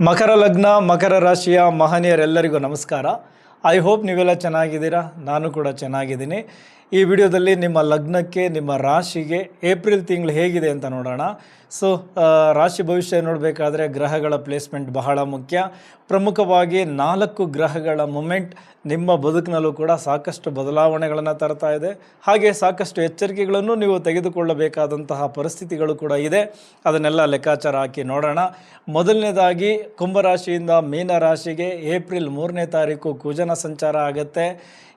ಮಕರ ಲಗ್ನ ಮಕರ ರಾಶಿಯ ಮಹನೀಯರೆಲ್ಲರಿಗೂ ನಮಸ್ಕಾರ. ಐ ಹೋಪ್ ನೀವೆಲ್ಲ ಚೆನ್ನಾಗಿದ್ದೀರಾ. ನಾನು ಕೂಡ ಚೆನ್ನಾಗಿದ್ದೀನಿ. ಈ ವಿಡಿಯೋದಲ್ಲಿ ನಿಮ್ಮ ಲಗ್ನಕ್ಕೆ ನಿಮ್ಮ ರಾಶಿಗೆ ಏಪ್ರಿಲ್ ತಿಂಗಳು ಹೇಗಿದೆ ಅಂತ ನೋಡೋಣ. ಸೊ ರಾಶಿ ಭವಿಷ್ಯ ನೋಡಬೇಕಾದ್ರೆ ಗ್ರಹಗಳ ಪ್ಲೇಸ್ಮೆಂಟ್ ಬಹಳ ಮುಖ್ಯ. ಪ್ರಮುಖವಾಗಿ 4 ಗ್ರಹಗಳ ಮೂಮೆಂಟ್ ನಿಮ್ಮ ಬದುಕಿನಲ್ಲೂ ಕೂಡ ಸಾಕಷ್ಟು ಬದಲಾವಣೆಗಳನ್ನು ತರ್ತಾ ಇದೆ. ಹಾಗೆ ಸಾಕಷ್ಟು ಎಚ್ಚರಿಕೆಗಳನ್ನು ನೀವು ತೆಗೆದುಕೊಳ್ಳಬೇಕಾದಂತಹ ಪರಿಸ್ಥಿತಿಗಳು ಕೂಡ ಇದೆ. ಅದನ್ನೆಲ್ಲ ಲೆಕ್ಕಾಚಾರ ಹಾಕಿ ನೋಡೋಣ. ಮೊದಲನೇದಾಗಿ ಕುಂಭರಾಶಿಯಿಂದ ಮೀನರಾಶಿಗೆ ಏಪ್ರಿಲ್ 3ನೇ ತಾರೀಕು ಕುಜನ ಸಂಚಾರ ಆಗುತ್ತೆ.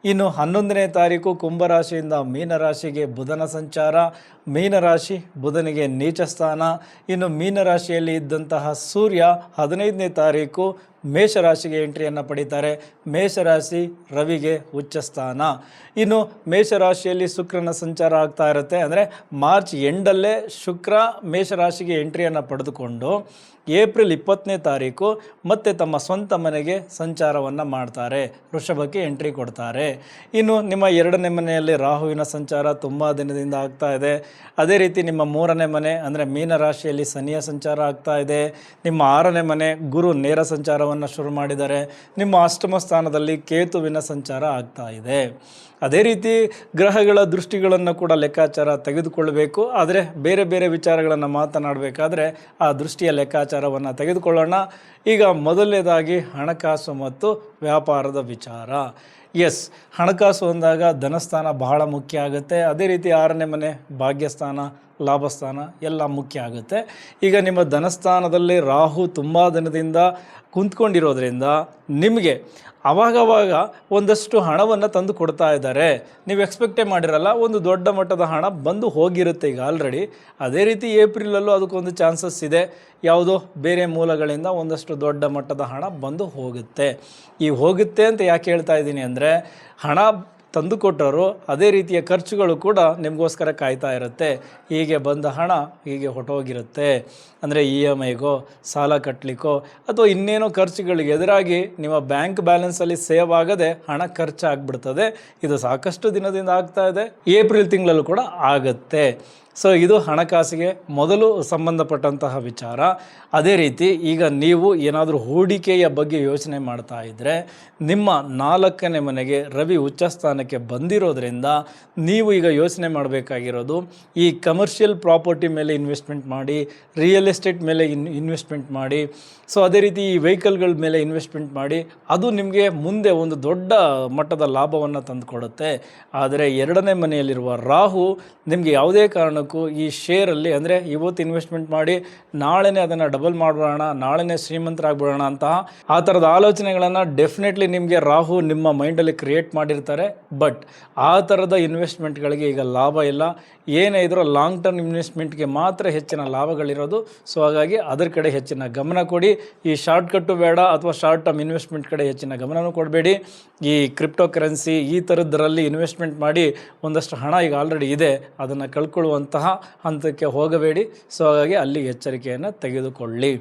ಇನ್ನು 11ನೇ ತಾರೀಕು ಕುಂಭರಾಶಿಯಿಂದ ಮೀನರಾಶಿಗೆ ಬುಧನ ಸಂಚಾರ. ಮೀನರಾಶಿ ಬುಧನಿಗೆ ನೀಚ ಸ್ಥಾನ. ಇನ್ನು ಮೀನರಾಶಿಯಲ್ಲಿ ಇದ್ದಂತಹ ಸೂರ್ಯ 15ನೇ ತಾರೀಕು ಮೇಷರಾಶಿಗೆ ಎಂಟ್ರಿಯನ್ನು ಪಡೀತಾರೆ. ಮೇಷರಾಶಿ ರವಿಗೆ ಉಚ್ಚ ಸ್ಥಾನ. ಇನ್ನು ಮೇಷರಾಶಿಯಲ್ಲಿ ಶುಕ್ರನ ಸಂಚಾರ ಆಗ್ತಾ ಇರುತ್ತೆ. ಅಂದರೆ ಮಾರ್ಚ್ ಎಂಡಲ್ಲೇ ಶುಕ್ರ ಮೇಷರಾಶಿಗೆ ಎಂಟ್ರಿಯನ್ನು ಪಡೆದುಕೊಂಡು ಏಪ್ರಿಲ್ 20ನೇ ತಾರೀಕು ಮತ್ತೆ ತಮ್ಮ ಸ್ವಂತ ಮನೆಗೆ ಸಂಚಾರವನ್ನು ಮಾಡ್ತಾರೆ, ವೃಷಭಕ್ಕೆ ಎಂಟ್ರಿ ಕೊಡ್ತಾರೆ. ಇನ್ನು ನಿಮ್ಮ 2ನೇ ಮನೆಯಲ್ಲಿ ರಾಹುವಿನ ಸಂಚಾರ ತುಂಬ ದಿನದಿಂದ ಆಗ್ತಾ ಇದೆ. ಅದೇ ರೀತಿ ನಿಮ್ಮ 3ನೇ ಮನೆ ಅಂದರೆ ಮೀನರಾಶಿಯಲ್ಲಿ ಶನಿಯ ಸಂಚಾರ ಆಗ್ತಾ ಇದೆ. ನಿಮ್ಮ 6ನೇ ಮನೆ ಗುರು ನೇರ ಸಂಚಾರವನ್ನು ಶುರು ಮಾಡಿದ್ದಾರೆ. ನಿಮ್ಮ 8ಮ ಸ್ಥಾನದಲ್ಲಿ ಕೇತುವಿನ ಸಂಚಾರ ಆಗ್ತಾ ಇದೆ. ಅದೇ ರೀತಿ ಗ್ರಹಗಳ ದೃಷ್ಟಿಗಳನ್ನು ಕೂಡ ಲೆಕ್ಕಾಚಾರ ತೆಗೆದುಕೊಳ್ಳಬೇಕು. ಆದರೆ ಬೇರೆ ಬೇರೆ ವಿಚಾರಗಳನ್ನು ಮಾತನಾಡಬೇಕಾದ್ರೆ ಆ ದೃಷ್ಟಿಯ ಲೆಕ್ಕಾಚಾರವನ್ನು ತೆಗೆದುಕೊಳ್ಳೋಣ. ಈಗ ಮೊದಲನೇದಾಗಿ ಹಣಕಾಸು ಮತ್ತು ವ್ಯಾಪಾರದ ವಿಚಾರ. ಎಸ್, ಹಣಕಾಸು ಅಂದಾಗ ಧನಸ್ಥಾನ ಬಹಳ ಮುಖ್ಯ ಆಗುತ್ತೆ. ಅದೇ ರೀತಿ 6ನೇ ಮನೆ ಭಾಗ್ಯಸ್ಥಾನ, ಲಾಭಸ್ಥಾನ ಎಲ್ಲ ಮುಖ್ಯ ಆಗುತ್ತೆ. ಈಗ ನಿಮ್ಮ ಧನಸ್ಥಾನದಲ್ಲಿ ರಾಹು ತುಂಬ ದಿನದಿಂದ ಕುಂತ್ಕೊಂಡಿರೋದ್ರಿಂದ ನಿಮಗೆ ಆವಾಗವಾಗ ಒಂದಷ್ಟು ಹಣವನ್ನು ತಂದು ಕೊಡ್ತಾ ಇದ್ದಾರೆ. ನೀವು ಎಕ್ಸ್ಪೆಕ್ಟೇ ಮಾಡಿರಲ್ಲ, ಒಂದು ದೊಡ್ಡ ಮಟ್ಟದ ಹಣ ಬಂದು ಹೋಗಿರುತ್ತೆ ಈಗ ಆಲ್ರೆಡಿ. ಅದೇ ರೀತಿ ಏಪ್ರಿಲಲ್ಲೂ ಅದಕ್ಕೊಂದು ಚಾನ್ಸಸ್ ಇದೆ. ಯಾವುದೋ ಬೇರೆ ಮೂಲಗಳಿಂದ ಒಂದಷ್ಟು ದೊಡ್ಡ ಮಟ್ಟದ ಹಣ ಬಂದು ಹೋಗುತ್ತೆ. ಈ ಹೋಗುತ್ತೆ ಅಂತ ಯಾಕೆ ಹೇಳ್ತಾ ಇದ್ದೀನಿ ಅಂದರೆ, ಹಣ ತಂದು ಕೊಟ್ಟರು ಅದೇ ರೀತಿಯ ಖರ್ಚುಗಳು ಕೂಡ ನಿಮಗೋಸ್ಕರ ಕಾಯ್ತಾ ಇರುತ್ತೆ. ಹೀಗೆ ಬಂದ ಹಣ ಹೀಗೆ ಹೊಟ್ಟೋಗಿರುತ್ತೆ. ಅಂದರೆ EMIಗೋ ಸಾಲ ಕಟ್ಟಲಿಕ್ಕೋ ಅಥವಾ ಇನ್ನೇನೋ ಖರ್ಚುಗಳಿಗೆ ಎದುರಾಗಿ ನಿಮ್ಮ ಬ್ಯಾಂಕ್ ಬ್ಯಾಲೆನ್ಸಲ್ಲಿ ಸೇವ್ ಆಗದೆ ಹಣ ಖರ್ಚಾಗ್ಬಿಡ್ತದೆ. ಇದು ಸಾಕಷ್ಟು ದಿನದಿಂದ ಆಗ್ತಾ ಇದೆ. ಏಪ್ರಿಲ್ ತಿಂಗಳಲ್ಲೂ ಕೂಡ ಆಗುತ್ತೆ. ಸೊ ಇದು ಹಣಕಾಸಿಗೆ ಮೊದಲು ಸಂಬಂಧಪಟ್ಟಂತಹ ವಿಚಾರ. ಅದೇ ರೀತಿ ಈಗ ನೀವು ಏನಾದರೂ ಹೂಡಿಕೆಯ ಬಗ್ಗೆ ಯೋಚನೆ ಮಾಡ್ತಾ ಇದ್ದರೆ, ನಿಮ್ಮ 4ನೇ ಮನೆಗೆ ರವಿ ಉಚ್ಚ ಸ್ಥಾನಕ್ಕೆ ಬಂದಿರೋದ್ರಿಂದ ನೀವು ಈಗ ಯೋಚನೆ ಮಾಡಬೇಕಾಗಿರೋದು ಈ ಕಮರ್ಷಿಯಲ್ ಪ್ರಾಪರ್ಟಿ ಮೇಲೆ ಇನ್ವೆಸ್ಟ್ಮೆಂಟ್ ಮಾಡಿ, ರಿಯಲ್ ಎಸ್ಟೇಟ್ ಮೇಲೆ ಇನ್ವೆಸ್ಟ್ಮೆಂಟ್ ಮಾಡಿ, ಸೊ ಅದೇ ರೀತಿ ಈ ವೆಹಿಕಲ್ಗಳ ಮೇಲೆ ಇನ್ವೆಸ್ಟ್ಮೆಂಟ್ ಮಾಡಿ. ಅದು ನಿಮಗೆ ಮುಂದೆ ಒಂದು ದೊಡ್ಡ ಮಟ್ಟದ ಲಾಭವನ್ನು ತಂದುಕೊಡುತ್ತೆ. ಆದರೆ 2ನೇ ಮನೆಯಲ್ಲಿರುವ ರಾಹು ನಿಮಗೆ ಯಾವುದೇ ಕಾರಣಕ್ಕೂ ಈ ಶೇರಲ್ಲಿ, ಅಂದರೆ ಇವತ್ತು ಇನ್ವೆಸ್ಟ್ಮೆಂಟ್ ಮಾಡಿ ನಾಳೆನೇ ಅದನ್ನು ಡಬಲ್ ಮಾಡಿಬಿಡೋಣ, ನಾಳೆನೇ ಶ್ರೀಮಂತರಾಗ್ಬಿಡೋಣ ಅಂತಹ ಆ ಥರದ ಆಲೋಚನೆಗಳನ್ನು ಡೆಫಿನೆಟ್ಲಿ ನಿಮಗೆ ರಾಹು ನಿಮ್ಮ ಮೈಂಡಲ್ಲಿ ಕ್ರಿಯೇಟ್ ಮಾಡಿರ್ತಾರೆ. ಬಟ್ ಆ ಥರದ ಇನ್ವೆಸ್ಟ್ಮೆಂಟ್ಗಳಿಗೆ ಈಗ ಲಾಭ ಇಲ್ಲ. ಏನೇ ಇದ್ರೂ ಲಾಂಗ್ ಟರ್ಮ್ ಇನ್ವೆಸ್ಟ್ಮೆಂಟ್ಗೆ ಮಾತ್ರ ಹೆಚ್ಚಿನ ಲಾಭಗಳಿರೋದು. ಸೊ ಹಾಗಾಗಿ ಅದರ ಕಡೆ ಹೆಚ್ಚಿನ ಗಮನ ಕೊಡಿ. ಈ ಶಾರ್ಟ್ಕಟ್ಟು ಬೇಡ, ಅಥವಾ ಶಾರ್ಟ್ ಟರ್ಮ್ ಇನ್ವೆಸ್ಟ್ಮೆಂಟ್ ಕಡೆ ಹೆಚ್ಚಿನ ಗಮನವೂ ಕೊಡಬೇಡಿ. ಈ ಕ್ರಿಪ್ಟೋ ಕರೆನ್ಸಿ ಈ ಥರದ್ದರಲ್ಲಿ ಇನ್ವೆಸ್ಟ್ಮೆಂಟ್ ಮಾಡಿ ಒಂದಷ್ಟು ಹಣ ಈಗ ಆಲ್ರೆಡಿ ಇದೆ, ಅದನ್ನು ಕಳ್ಕೊಳ್ಳುವಂತಹ ಹಂತಕ್ಕೆ ಹೋಗಬೇಡಿ. ಸೊ ಹಾಗಾಗಿ ಅಲ್ಲಿ ಎಚ್ಚರಿಕೆಯನ್ನು ತೆಗೆದುಕೊಳ್ಳಿ.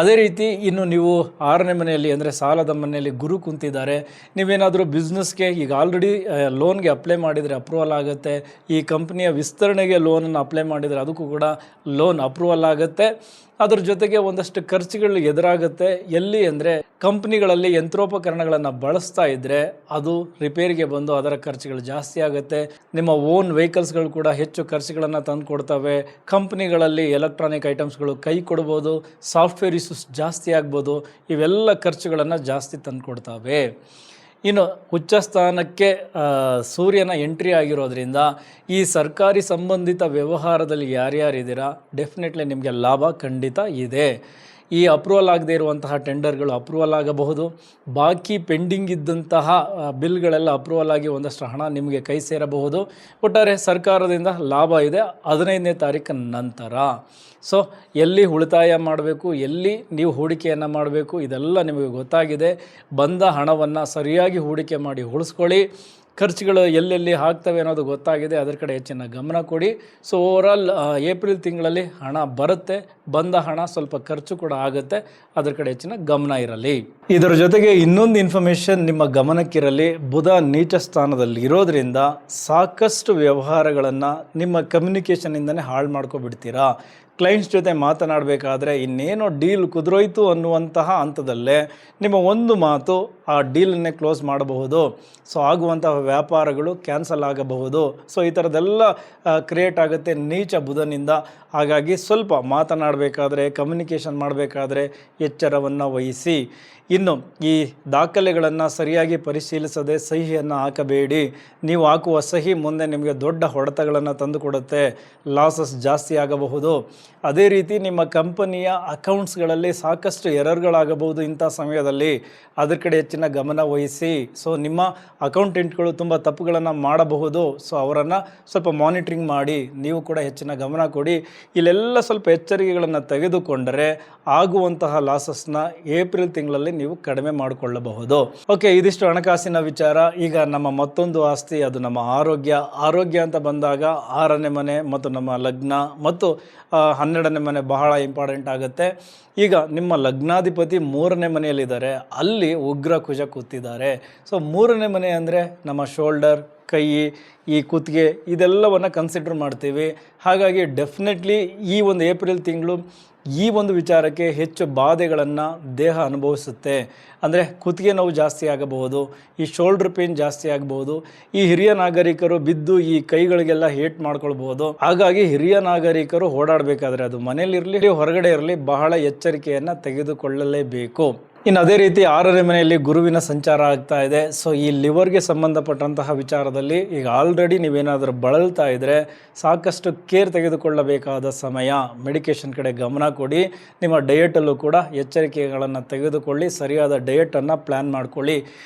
ಅದೇ ರೀತಿ ಇನ್ನು ನೀವು 6ನೇ ಮನೆಯಲ್ಲಿ ಅಂದರೆ ಸಾಲದ ಮನೆಯಲ್ಲಿ ಗುರು ಕುಂತಿದ್ದಾರೆ. ನೀವೇನಾದರೂ ಬಿಸ್ನೆಸ್ಗೆ ಈಗ ಆಲ್ರೆಡಿ ಲೋನ್ಗೆ ಅಪ್ಲೈ ಮಾಡಿದರೆ ಅಪ್ರೂವಲ್ ಆಗುತ್ತೆ. ಈ ಕಂಪ್ನಿಯ ವಿಸ್ತರಣೆಗೆ ಲೋನನ್ನು ಅಪ್ಲೈ ಮಾಡಿದರೆ ಅದಕ್ಕೂ ಕೂಡ ಲೋನ್ ಅಪ್ರೂವಲ್ ಆಗುತ್ತೆ. ಅದ್ರ ಜೊತೆಗೆ ಒಂದಷ್ಟು ಖರ್ಚುಗಳು ಎದುರಾಗುತ್ತೆ. ಎಲ್ಲಿ ಅಂದರೆ ಕಂಪ್ನಿಗಳಲ್ಲಿ ಯಂತ್ರೋಪಕರಣಗಳನ್ನು ಬಳಸ್ತಾ ಇದ್ದರೆ ಅದು ರಿಪೇರಿಗೆ ಬಂದು ಅದರ ಖರ್ಚುಗಳು ಜಾಸ್ತಿ ಆಗುತ್ತೆ. ನಿಮ್ಮ ಓನ್ ವೆಹಿಕಲ್ಸ್ಗಳು ಕೂಡ ಹೆಚ್ಚು ಖರ್ಚುಗಳನ್ನು ತಂದು ಕೊಡ್ತವೆ. ಕಂಪ್ನಿಗಳಲ್ಲಿ ಎಲೆಕ್ಟ್ರಾನಿಕ್ ಐಟಮ್ಸ್ಗಳು ಕೈ ಕೊಡ್ಬೋದು, ಸಾಫ್ಟ್ವೇರ್ ಇಶ್ಯೂಸ್ ಜಾಸ್ತಿ ಆಗ್ಬೋದು. ಇವೆಲ್ಲ ಖರ್ಚುಗಳನ್ನು ಜಾಸ್ತಿ ತಂದು ಕೊಡ್ತವೆ. ಇನ್ನು ಉಚ್ಚ ಸ್ಥಾನಕ್ಕೆ ಸೂರ್ಯನ ಎಂಟ್ರಿ ಆಗಿರೋದ್ರಿಂದ ಈ ಸರ್ಕಾರಿ ಸಂಬಂಧಿತ ವ್ಯವಹಾರದಲ್ಲಿ ಯಾರ್ಯಾರಿದ್ದೀರಾ ಡೆಫಿನೆಟ್ಲಿ ನಿಮಗೆ ಲಾಭ ಖಂಡಿತ ಇದೆ. ಈ ಅಪ್ರೂವಲ್ ಆಗದೇ ಇರುವಂತಹ ಟೆಂಡರ್ಗಳು ಅಪ್ರೂವಲ್ ಆಗಬಹುದು. ಬಾಕಿ ಪೆಂಡಿಂಗ್ ಇದ್ದಂತಹ ಬಿಲ್ಗಳೆಲ್ಲ ಅಪ್ರೂವಲ್ ಆಗಿ ಒಂದಷ್ಟು ಹಣ ನಿಮಗೆ ಕೈ ಸೇರಬಹುದು. ಒಟ್ಟಾರೆ ಸರ್ಕಾರದಿಂದ ಲಾಭ ಇದೆ 15ನೇ ತಾರೀಕು ನಂತರ. ಸೊ ಎಲ್ಲಿ ಉಳಿತಾಯ ಮಾಡಬೇಕು, ಎಲ್ಲಿ ನೀವು ಹೂಡಿಕೆಯನ್ನು ಮಾಡಬೇಕು, ಇದೆಲ್ಲ ನಿಮಗೆ ಗೊತ್ತಾಗಿದೆ. ಬಂದ ಹಣವನ್ನು ಸರಿಯಾಗಿ ಹೂಡಿಕೆ ಮಾಡಿ ಉಳಿಸ್ಕೊಳ್ಳಿ. ಖರ್ಚುಗಳು ಎಲ್ಲೆಲ್ಲಿ ಆಗ್ತವೆ ಅನ್ನೋದು ಗೊತ್ತಾಗಿದೆ. ಅದರ ಕಡೆ ಹೆಚ್ಚಿನ ಗಮನ ಕೊಡಿ. ಸೊ ಓವರಾಲ್ ಏಪ್ರಿಲ್ ತಿಂಗಳಲ್ಲಿ ಹಣ ಬರುತ್ತೆ. ಬಂದ ಹಣ ಸ್ವಲ್ಪ ಖರ್ಚು ಕೂಡ ಆಗುತ್ತೆ. ಅದರ ಕಡೆ ಹೆಚ್ಚಿನ ಗಮನ ಇರಲಿ. ಇದರ ಜೊತೆಗೆ ಇನ್ನೊಂದು ಇನ್ಫಾರ್ಮೇಷನ್ ನಿಮ್ಮ ಗಮನಕ್ಕಿರಲಿ. ಬುಧ ನೀಚ ಸ್ಥಾನದಲ್ಲಿ ಇರೋದ್ರಿಂದ ಸಾಕಷ್ಟು ವ್ಯವಹಾರಗಳನ್ನು ನಿಮ್ಮ ಕಮ್ಯುನಿಕೇಷನಿಂದನೇ ಹಾಳು ಮಾಡ್ಕೊಬಿಡ್ತೀರಾ. ಕ್ಲೈಂಟ್ಸ್ ಜೊತೆ ಮಾತನಾಡಬೇಕಾದ್ರೆ ಇನ್ನೇನೋ ಡೀಲ್ ಕುದುರೋಯ್ತು ಅನ್ನುವಂತಹ ಹಂತದಲ್ಲೇ ನಿಮ್ಮ ಒಂದು ಮಾತು ಆ ಡೀಲನ್ನೇ ಕ್ಲೋಸ್ ಮಾಡಬಹುದು. ಸೊ ಆಗುವಂತಹ ವ್ಯಾಪಾರಗಳು ಕ್ಯಾನ್ಸಲ್ ಆಗಬಹುದು. ಸೊ ಈ ಥರದ್ದೆಲ್ಲ ಕ್ರಿಯೇಟ್ ಆಗುತ್ತೆ ನೀಚ ಬುಧನಿಂದ. ಹಾಗಾಗಿ ಸ್ವಲ್ಪ ಮಾತನಾಡಬೇಕಾದ್ರೆ, ಕಮ್ಯುನಿಕೇಷನ್ ಮಾಡಬೇಕಾದ್ರೆ ಎಚ್ಚರವನ್ನು ವಹಿಸಿ. ಇನ್ನು ಈ ದಾಖಲೆಗಳನ್ನು ಸರಿಯಾಗಿ ಪರಿಶೀಲಿಸದೆ ಸಹಿಯನ್ನು ಹಾಕಬೇಡಿ. ನೀವು ಹಾಕುವ ಸಹಿ ಮುಂದೆ ನಿಮಗೆ ದೊಡ್ಡ ಹೊಡೆತಗಳನ್ನು ತಂದುಕೊಡುತ್ತೆ, ಲಾಸಸ್ ಜಾಸ್ತಿ ಆಗಬಹುದು. ಅದೇ ರೀತಿ ನಿಮ್ಮ ಕಂಪನಿಯ ಅಕೌಂಟ್ಸ್ಗಳಲ್ಲಿ ಸಾಕಷ್ಟು ಎರರ್ಗಳಾಗಬಹುದು. ಇಂಥ ಸಮಯದಲ್ಲಿ ಅದರ ಕಡೆ ಹೆಚ್ಚಿನ ಗಮನ ವಹಿಸಿ. ಸೊ ನಿಮ್ಮ ಅಕೌಂಟೆಂಟ್ಗಳು ತುಂಬ ತಪ್ಪುಗಳನ್ನು ಮಾಡಬಹುದು. ಸೊ ಅವರನ್ನು ಸ್ವಲ್ಪ ಮಾನಿಟ್ರಿಂಗ್ ಮಾಡಿ, ನೀವು ಕೂಡ ಹೆಚ್ಚಿನ ಗಮನ ಕೊಡಿ. ಇಲ್ಲೆಲ್ಲ ಸ್ವಲ್ಪ ಎಚ್ಚರಿಕೆಗಳನ್ನು ತೆಗೆದುಕೊಂಡರೆ ಆಗುವಂತಹ ಲಾಸಸ್ನ ಏಪ್ರಿಲ್ ತಿಂಗಳಲ್ಲಿ ನೀವು ಕಡಿಮೆ ಮಾಡಿಕೊಳ್ಳಬಹುದು. ಓಕೆ, ಇದಿಷ್ಟು ಹಣಕಾಸಿನ ವಿಚಾರ. ಈಗ ನಮ್ಮ ಮತ್ತೊಂದು ಆಸ್ತಿ, ಅದು ನಮ್ಮ ಆರೋಗ್ಯ ಅಂತ ಬಂದಾಗ 6ನೇ ಮನೆ ಮತ್ತು ನಮ್ಮ ಲಗ್ನ ಮತ್ತು 12ನೇ ಮನೆ ಬಹಳ ಇಂಪಾರ್ಟೆಂಟ್ ಆಗುತ್ತೆ. ಈಗ ನಿಮ್ಮ ಲಗ್ನಾಧಿಪತಿ 3ನೇ ಮನೆಯಲ್ಲಿದ್ದಾರೆ, ಅಲ್ಲಿ ಉಗ್ರ ಕುಜ ಕೂತಿದ್ದಾರೆ. ಸೊ 3ನೇ ಮನೆ ಅಂದರೆ ನಮ್ಮ ಶೋಲ್ಡರ್, ಕೈ, ಈ ಕುತ್ತಿಗೆ, ಇದೆಲ್ಲವನ್ನು ಕನ್ಸಿಡರ್ ಮಾಡ್ತೀವಿ. ಹಾಗಾಗಿ ಡೆಫಿನೆಟ್ಲಿ ಈ ಒಂದು ಏಪ್ರಿಲ್ ತಿಂಗಳು ಈ ಒಂದು ವಿಚಾರಕ್ಕೆ ಹೆಚ್ಚು ಬಾಧೆಗಳನ್ನು ದೇಹ ಅನುಭವಿಸುತ್ತೆ. ಅಂದರೆ ಕುತ್ತಿಗೆ ನೋವು ಜಾಸ್ತಿ ಆಗಬಹುದು, ಈ ಶೋಲ್ಡರ್ ಪೇನ್ ಜಾಸ್ತಿ ಆಗಬಹುದು. ಈ ಹಿರಿಯ ನಾಗರಿಕರು ಬಿದ್ದು ಈ ಕೈಗಳಿಗೆಲ್ಲ ಹೇಟ್ ಮಾಡ್ಕೊಳ್ಬಹುದು. ಹಾಗಾಗಿ ಹಿರಿಯ ನಾಗರಿಕರು ಓಡಾಡಬೇಕಾದ್ರೆ, ಅದು ಮನೆಯಲ್ಲಿರಲಿ ಹೊರಗಡೆ ಇರಲಿ, ಬಹಳ ಎಚ್ಚರಿಕೆಯನ್ನು ತೆಗೆದುಕೊಳ್ಳಲೇಬೇಕು. ಇನ್ನು ಅದೇ ರೀತಿ 6ನೇ ಮನೆಯಲ್ಲಿ ಗುರುವಿನ ಸಂಚಾರ ಆಗ್ತಾ ಇದೆ. ಸೊ ಈ ಲಿವರ್ಗೆ ಸಂಬಂಧಪಟ್ಟಂತಹ ವಿಚಾರದಲ್ಲಿ ಈಗ ಆಲ್ರೆಡಿ ನೀವೇನಾದರೂ ಬಳಲ್ತಾ ಇದ್ದರೆ ಸಾಕಷ್ಟು ಕೇರ್ ತೆಗೆದುಕೊಳ್ಳಬೇಕಾದ ಸಮಯ. ಮೆಡಿಕೇಷನ್ ಕಡೆ ಗಮನ ಕೊಡಿ. ನಿಮ್ಮ ಡಯಟಲ್ಲೂ ಕೂಡ ಎಚ್ಚರಿಕೆಗಳನ್ನು ತೆಗೆದುಕೊಳ್ಳಿ. ಸರಿಯಾದ ಡಯಟನ್ನು ಪ್ಲ್ಯಾನ್ ಮಾಡ್ಕೊಳ್ಳಿ.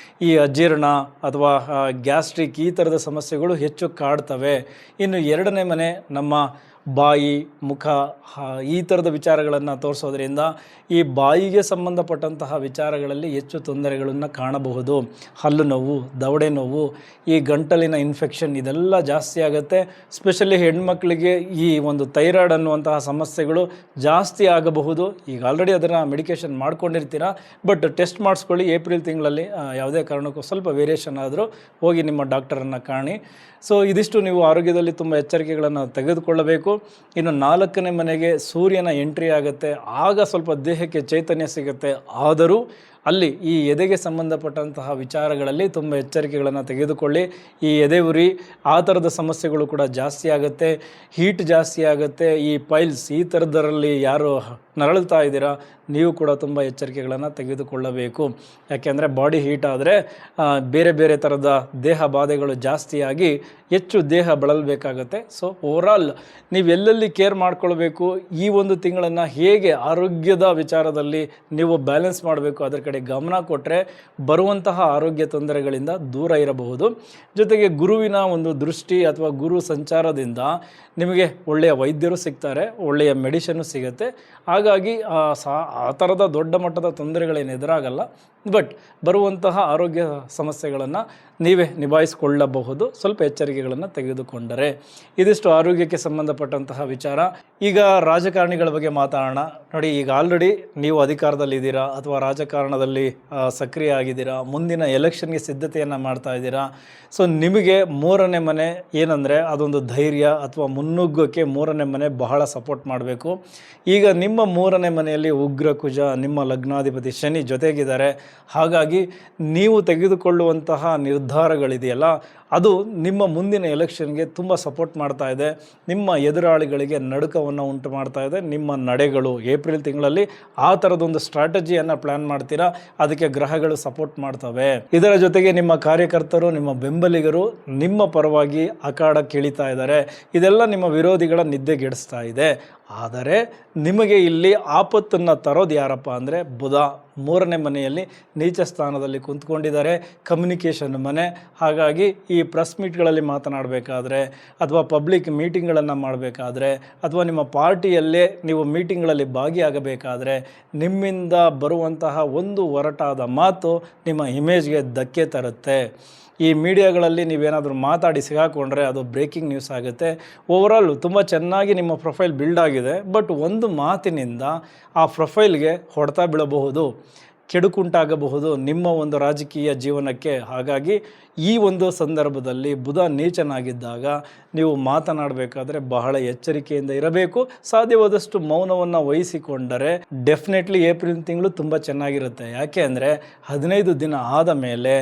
ಈ ಅಜೀರ್ಣ ಅಥವಾ ಗ್ಯಾಸ್ಟ್ರಿಕ್ ಈ ಥರದ ಸಮಸ್ಯೆಗಳು ಹೆಚ್ಚು ಕಾಡ್ತವೆ. ಇನ್ನು 2ನೇ ಮನೆ ನಮ್ಮ ಬಾಯಿ, ಮುಖ, ಈ ಥರದ ವಿಚಾರಗಳನ್ನು ತೋರಿಸೋದ್ರಿಂದ ಈ ಬಾಯಿಗೆ ಸಂಬಂಧಪಟ್ಟಂತಹ ವಿಚಾರಗಳಲ್ಲಿ ಹೆಚ್ಚು ತೊಂದರೆಗಳನ್ನು ಕಾಣಬಹುದು. ಹಲ್ಲು ನೋವು, ದವಡೆ ನೋವು, ಈ ಗಂಟಲಿನ ಇನ್ಫೆಕ್ಷನ್ ಇದೆಲ್ಲ ಜಾಸ್ತಿ ಆಗುತ್ತೆ. ಸ್ಪೆಷಲಿ ಹೆಣ್ಮಕ್ಳಿಗೆ ಈ ಒಂದು ಥೈರಾಯ್ಡ್ ಅನ್ನುವಂತಹ ಸಮಸ್ಯೆಗಳು ಜಾಸ್ತಿ ಆಗಬಹುದು. ಈಗ ಆಲ್ರೆಡಿ ಅದನ್ನು ಮೆಡಿಕೇಷನ್ ಮಾಡ್ಕೊಂಡಿರ್ತೀರ, ಬಟ್ ಟೆಸ್ಟ್ ಮಾಡಿಸ್ಕೊಳ್ಳಿ. ಏಪ್ರಿಲ್ ತಿಂಗಳಲ್ಲಿ ಯಾವುದೇ ಕಾರಣಕ್ಕೂ ಸ್ವಲ್ಪ ವೇರಿಯೇಷನ್ ಆದರೂ ಹೋಗಿ ನಿಮ್ಮ ಡಾಕ್ಟರನ್ನು ಕಾಣಿ. ಸೊ ಇದಿಷ್ಟು ನೀವು ಆರೋಗ್ಯದಲ್ಲಿ ತುಂಬ ಎಚ್ಚರಿಕೆಗಳನ್ನು ತೆಗೆದುಕೊಳ್ಳಬೇಕು. ಇನ್ನು 4ನೇ ಮನೆಗೆ ಸೂರ್ಯನ ಎಂಟ್ರಿ ಆಗುತ್ತೆ. ಆಗ ಸ್ವಲ್ಪ ದೇಹಕ್ಕೆ ಚೈತನ್ಯ ಸಿಗುತ್ತೆ. ಆದರೂ ಅಲ್ಲಿ ಈ ಎದೆಗೆ ಸಂಬಂಧಪಟ್ಟಂತಹ ವಿಚಾರಗಳಲ್ಲಿ ತುಂಬ ಎಚ್ಚರಿಕೆಗಳನ್ನು ತೆಗೆದುಕೊಳ್ಳಿ. ಈ ಎದೆ ಉರಿ ಆ ಥರದ ಸಮಸ್ಯೆಗಳು ಕೂಡ ಜಾಸ್ತಿ ಆಗುತ್ತೆ. ಹೀಟ್ ಜಾಸ್ತಿ ಆಗುತ್ತೆ. ಈ ಪೈಲ್ಸ್ ಈ ಥರದರಲ್ಲಿ ಯಾರು ನರಳುತ್ತಾ ಇದ್ದೀರಾ, ನೀವು ಕೂಡ ತುಂಬ ಎಚ್ಚರಿಕೆಗಳನ್ನು ತೆಗೆದುಕೊಳ್ಳಬೇಕು. ಯಾಕೆಂದರೆ ಬಾಡಿ ಹೀಟ್ ಆದರೆ ಬೇರೆ ಬೇರೆ ಥರದ ದೇಹ ಬಾಧೆಗಳು ಜಾಸ್ತಿಯಾಗಿ ಹೆಚ್ಚು ದೇಹ ಬಳಲಬೇಕಾಗತ್ತೆ. ಸೊ ಓವರಾಲ್ ನೀವು ಎಲ್ಲೆಲ್ಲಿ ಕೇರ್ ಮಾಡ್ಕೊಳ್ಬೇಕು, ಈ ಒಂದು ತಿಂಗಳನ್ನು ಹೇಗೆ ಆರೋಗ್ಯದ ವಿಚಾರದಲ್ಲಿ ನೀವು ಬ್ಯಾಲೆನ್ಸ್ ಮಾಡಬೇಕು, ಅದರ ಕಡೆ ಗಮನ ಕೊಟ್ಟರೆ ಬರುವಂತಹ ಆರೋಗ್ಯ ತೊಂದರೆಗಳಿಂದ ದೂರ ಇರಬಹುದು. ಜೊತೆಗೆ ಗುರುವಿನ ಒಂದು ದೃಷ್ಟಿ ಅಥವಾ ಗುರು ಸಂಚಾರದಿಂದ ನಿಮಗೆ ಒಳ್ಳೆಯ ವೈದ್ಯರು ಸಿಗ್ತಾರೆ, ಒಳ್ಳೆಯ ಮೆಡಿಷನ್ನು ಸಿಗುತ್ತೆ. ಹಾಗಾಗಿ ಆ ಥರದ ದೊಡ್ಡ ಮಟ್ಟದ ತೊಂದರೆಗಳೇನು ಎದುರಾಗಲ್ಲ. ಬಟ್ ಬರುವಂತಹ ಆರೋಗ್ಯ ಸಮಸ್ಯೆಗಳನ್ನು ನೀವೇ ನಿಭಾಯಿಸಿಕೊಳ್ಳಬಹುದು, ಸ್ವಲ್ಪ ಎಚ್ಚರಿಕೆಗಳನ್ನು ತೆಗೆದುಕೊಂಡರೆ. ಇದಿಷ್ಟು ಆರೋಗ್ಯಕ್ಕೆ ಸಂಬಂಧಪಟ್ಟಂತಹ ವಿಚಾರ. ಈಗ ರಾಜಕಾರಣಿಗಳ ಬಗ್ಗೆ ಮಾತಾಡೋಣ. ನೋಡಿ, ಈಗ ಆಲ್ರೆಡಿ ನೀವು ಅಧಿಕಾರದಲ್ಲಿದ್ದೀರಾ ಅಥವಾ ರಾಜಕಾರಣದಲ್ಲಿ ಸಕ್ರಿಯ ಆಗಿದ್ದೀರಾ, ಮುಂದಿನ ಎಲೆಕ್ಷನ್ಗೆ ಸಿದ್ಧತೆಯನ್ನು ಮಾಡ್ತಾ ಇದ್ದೀರಾ. ಸೊ ನಿಮಗೆ 3ನೇ ಮನೆ ಏನಂದರೆ ಅದೊಂದು ಧೈರ್ಯ ಅಥವಾ ಮುನ್ನುಗ್ಗೋಕ್ಕೆ 3ನೇ ಮನೆ ಬಹಳ ಸಪೋರ್ಟ್ ಮಾಡಬೇಕು. ಈಗ ನಿಮ್ಮ 3ನೇ ಮನೆಯಲ್ಲಿ ಉಗ್ರ ಕುಜ, ನಿಮ್ಮ ಲಗ್ನಾಧಿಪತಿ ಶನಿ ಜೊತೆಗಿದ್ದಾರೆ. ಹಾಗಾಗಿ ನೀವು ತೆಗೆದುಕೊಳ್ಳುವಂತಹ ನಿರ್ಧಾರಗಳಿದೆಯಲ್ಲ, ಅದು ನಿಮ್ಮ ಮುಂದಿನ ಎಲೆಕ್ಷನ್ಗೆ ತುಂಬ ಸಪೋರ್ಟ್ ಮಾಡ್ತಾ ಇದೆ. ನಿಮ್ಮ ಎದುರಾಳಿಗಳಿಗೆ ನಡುಕವನ್ನು ಉಂಟು ಮಾಡ್ತಾ ಇದೆ ನಿಮ್ಮ ನಡೆಗಳು. ಏಪ್ರಿಲ್ ತಿಂಗಳಲ್ಲಿ ಆ ಥರದೊಂದು ಸ್ಟ್ರಾಟಜಿಯನ್ನು ಪ್ಲ್ಯಾನ್ ಮಾಡ್ತೀರಾ, ಅದಕ್ಕೆ ಗ್ರಹಗಳು ಸಪೋರ್ಟ್ ಮಾಡ್ತವೆ. ಇದರ ಜೊತೆಗೆ ನಿಮ್ಮ ಕಾರ್ಯಕರ್ತರು, ನಿಮ್ಮ ಬೆಂಬಲಿಗರು ನಿಮ್ಮ ಪರವಾಗಿ ಅಖಾಡಕ್ಕೆ ಇಳಿತಾ ಇದ್ದಾರೆ. ಇದೆಲ್ಲ ನಿಮ್ಮ ವಿರೋಧಿಗಳ ನಿದ್ದೆಗೆಡಿಸ್ತಾ ಇದೆ. ಆದರೆ ನಿಮಗೆ ಇಲ್ಲಿ ಆಪತ್ತನ್ನು ತರೋದು ಯಾರಪ್ಪ ಅಂದರೆ ಬುಧ 3ನೇ ಮನೆಯಲ್ಲಿ ನೀಚ ಸ್ಥಾನದಲ್ಲಿ ಕುಂತ್ಕೊಂಡಿದ್ದಾರೆ. ಕಮ್ಯುನಿಕೇಷನ್ ಮನೆ. ಹಾಗಾಗಿ ಈ ಪ್ರೆಸ್ ಮೀಟ್ಗಳಲ್ಲಿ ಮಾತನಾಡಬೇಕಾದ್ರೆ ಅಥವಾ ಪಬ್ಲಿಕ್ ಮೀಟಿಂಗ್ಗಳನ್ನು ಮಾಡಬೇಕಾದ್ರೆ ಅಥವಾ ನಿಮ್ಮ ಪಾರ್ಟಿಯಲ್ಲೇ ನೀವು ಮೀಟಿಂಗ್ಗಳಲ್ಲಿ ಭಾಗಿಯಾಗಬೇಕಾದ್ರೆ ನಿಮ್ಮಿಂದ ಬರುವಂತಹ ಒಂದು ಒರಟಾದ ಮಾತು ನಿಮ್ಮ ಇಮೇಜ್ಗೆ ಧಕ್ಕೆ ತರುತ್ತೆ. ಈ ಮೀಡಿಯಾಗಳಲ್ಲಿ ನೀವೇನಾದರೂ ಮಾತಾಡಿ ಸಿಗಾಕೊಂಡ್ರೆ ಅದು ಬ್ರೇಕಿಂಗ್ ನ್ಯೂಸ್ ಆಗುತ್ತೆ. ಓವರಾಲ್ ತುಂಬ ಚೆನ್ನಾಗಿ ನಿಮ್ಮ ಪ್ರೊಫೈಲ್ ಬಿಲ್ಡ್ ಆಗಿದೆ, ಬಟ್ ಒಂದು ಮಾತಿನಿಂದ ಆ ಪ್ರೊಫೈಲ್ಗೆ ಹೊಡೆತ ಬೀಳಬಹುದು. ಕೆಡುಕುಂಟಾಗಬಹುದು ನಿಮ್ಮ ಒಂದು ರಾಜಕೀಯ ಜೀವನಕ್ಕೆ. ಹಾಗಾಗಿ ಈ ಒಂದು ಸಂದರ್ಭದಲ್ಲಿ ಬುಧ ನೀಚನಾಗಿದ್ದಾಗ ನೀವು ಮಾತನಾಡಬೇಕಾದ್ರೆ ಬಹಳ ಎಚ್ಚರಿಕೆಯಿಂದ ಇರಬೇಕು. ಸಾಧ್ಯವಾದಷ್ಟು ಮೌನವನ್ನು ವಹಿಸಿಕೊಂಡರೆ ಡೆಫಿನೆಟ್ಲಿ ಏಪ್ರಿಲ್ ತಿಂಗಳು ತುಂಬ ಚೆನ್ನಾಗಿರುತ್ತೆ. ಯಾಕೆ ಅಂದರೆ 15 ದಿನ ಆದ ಮೇಲೆ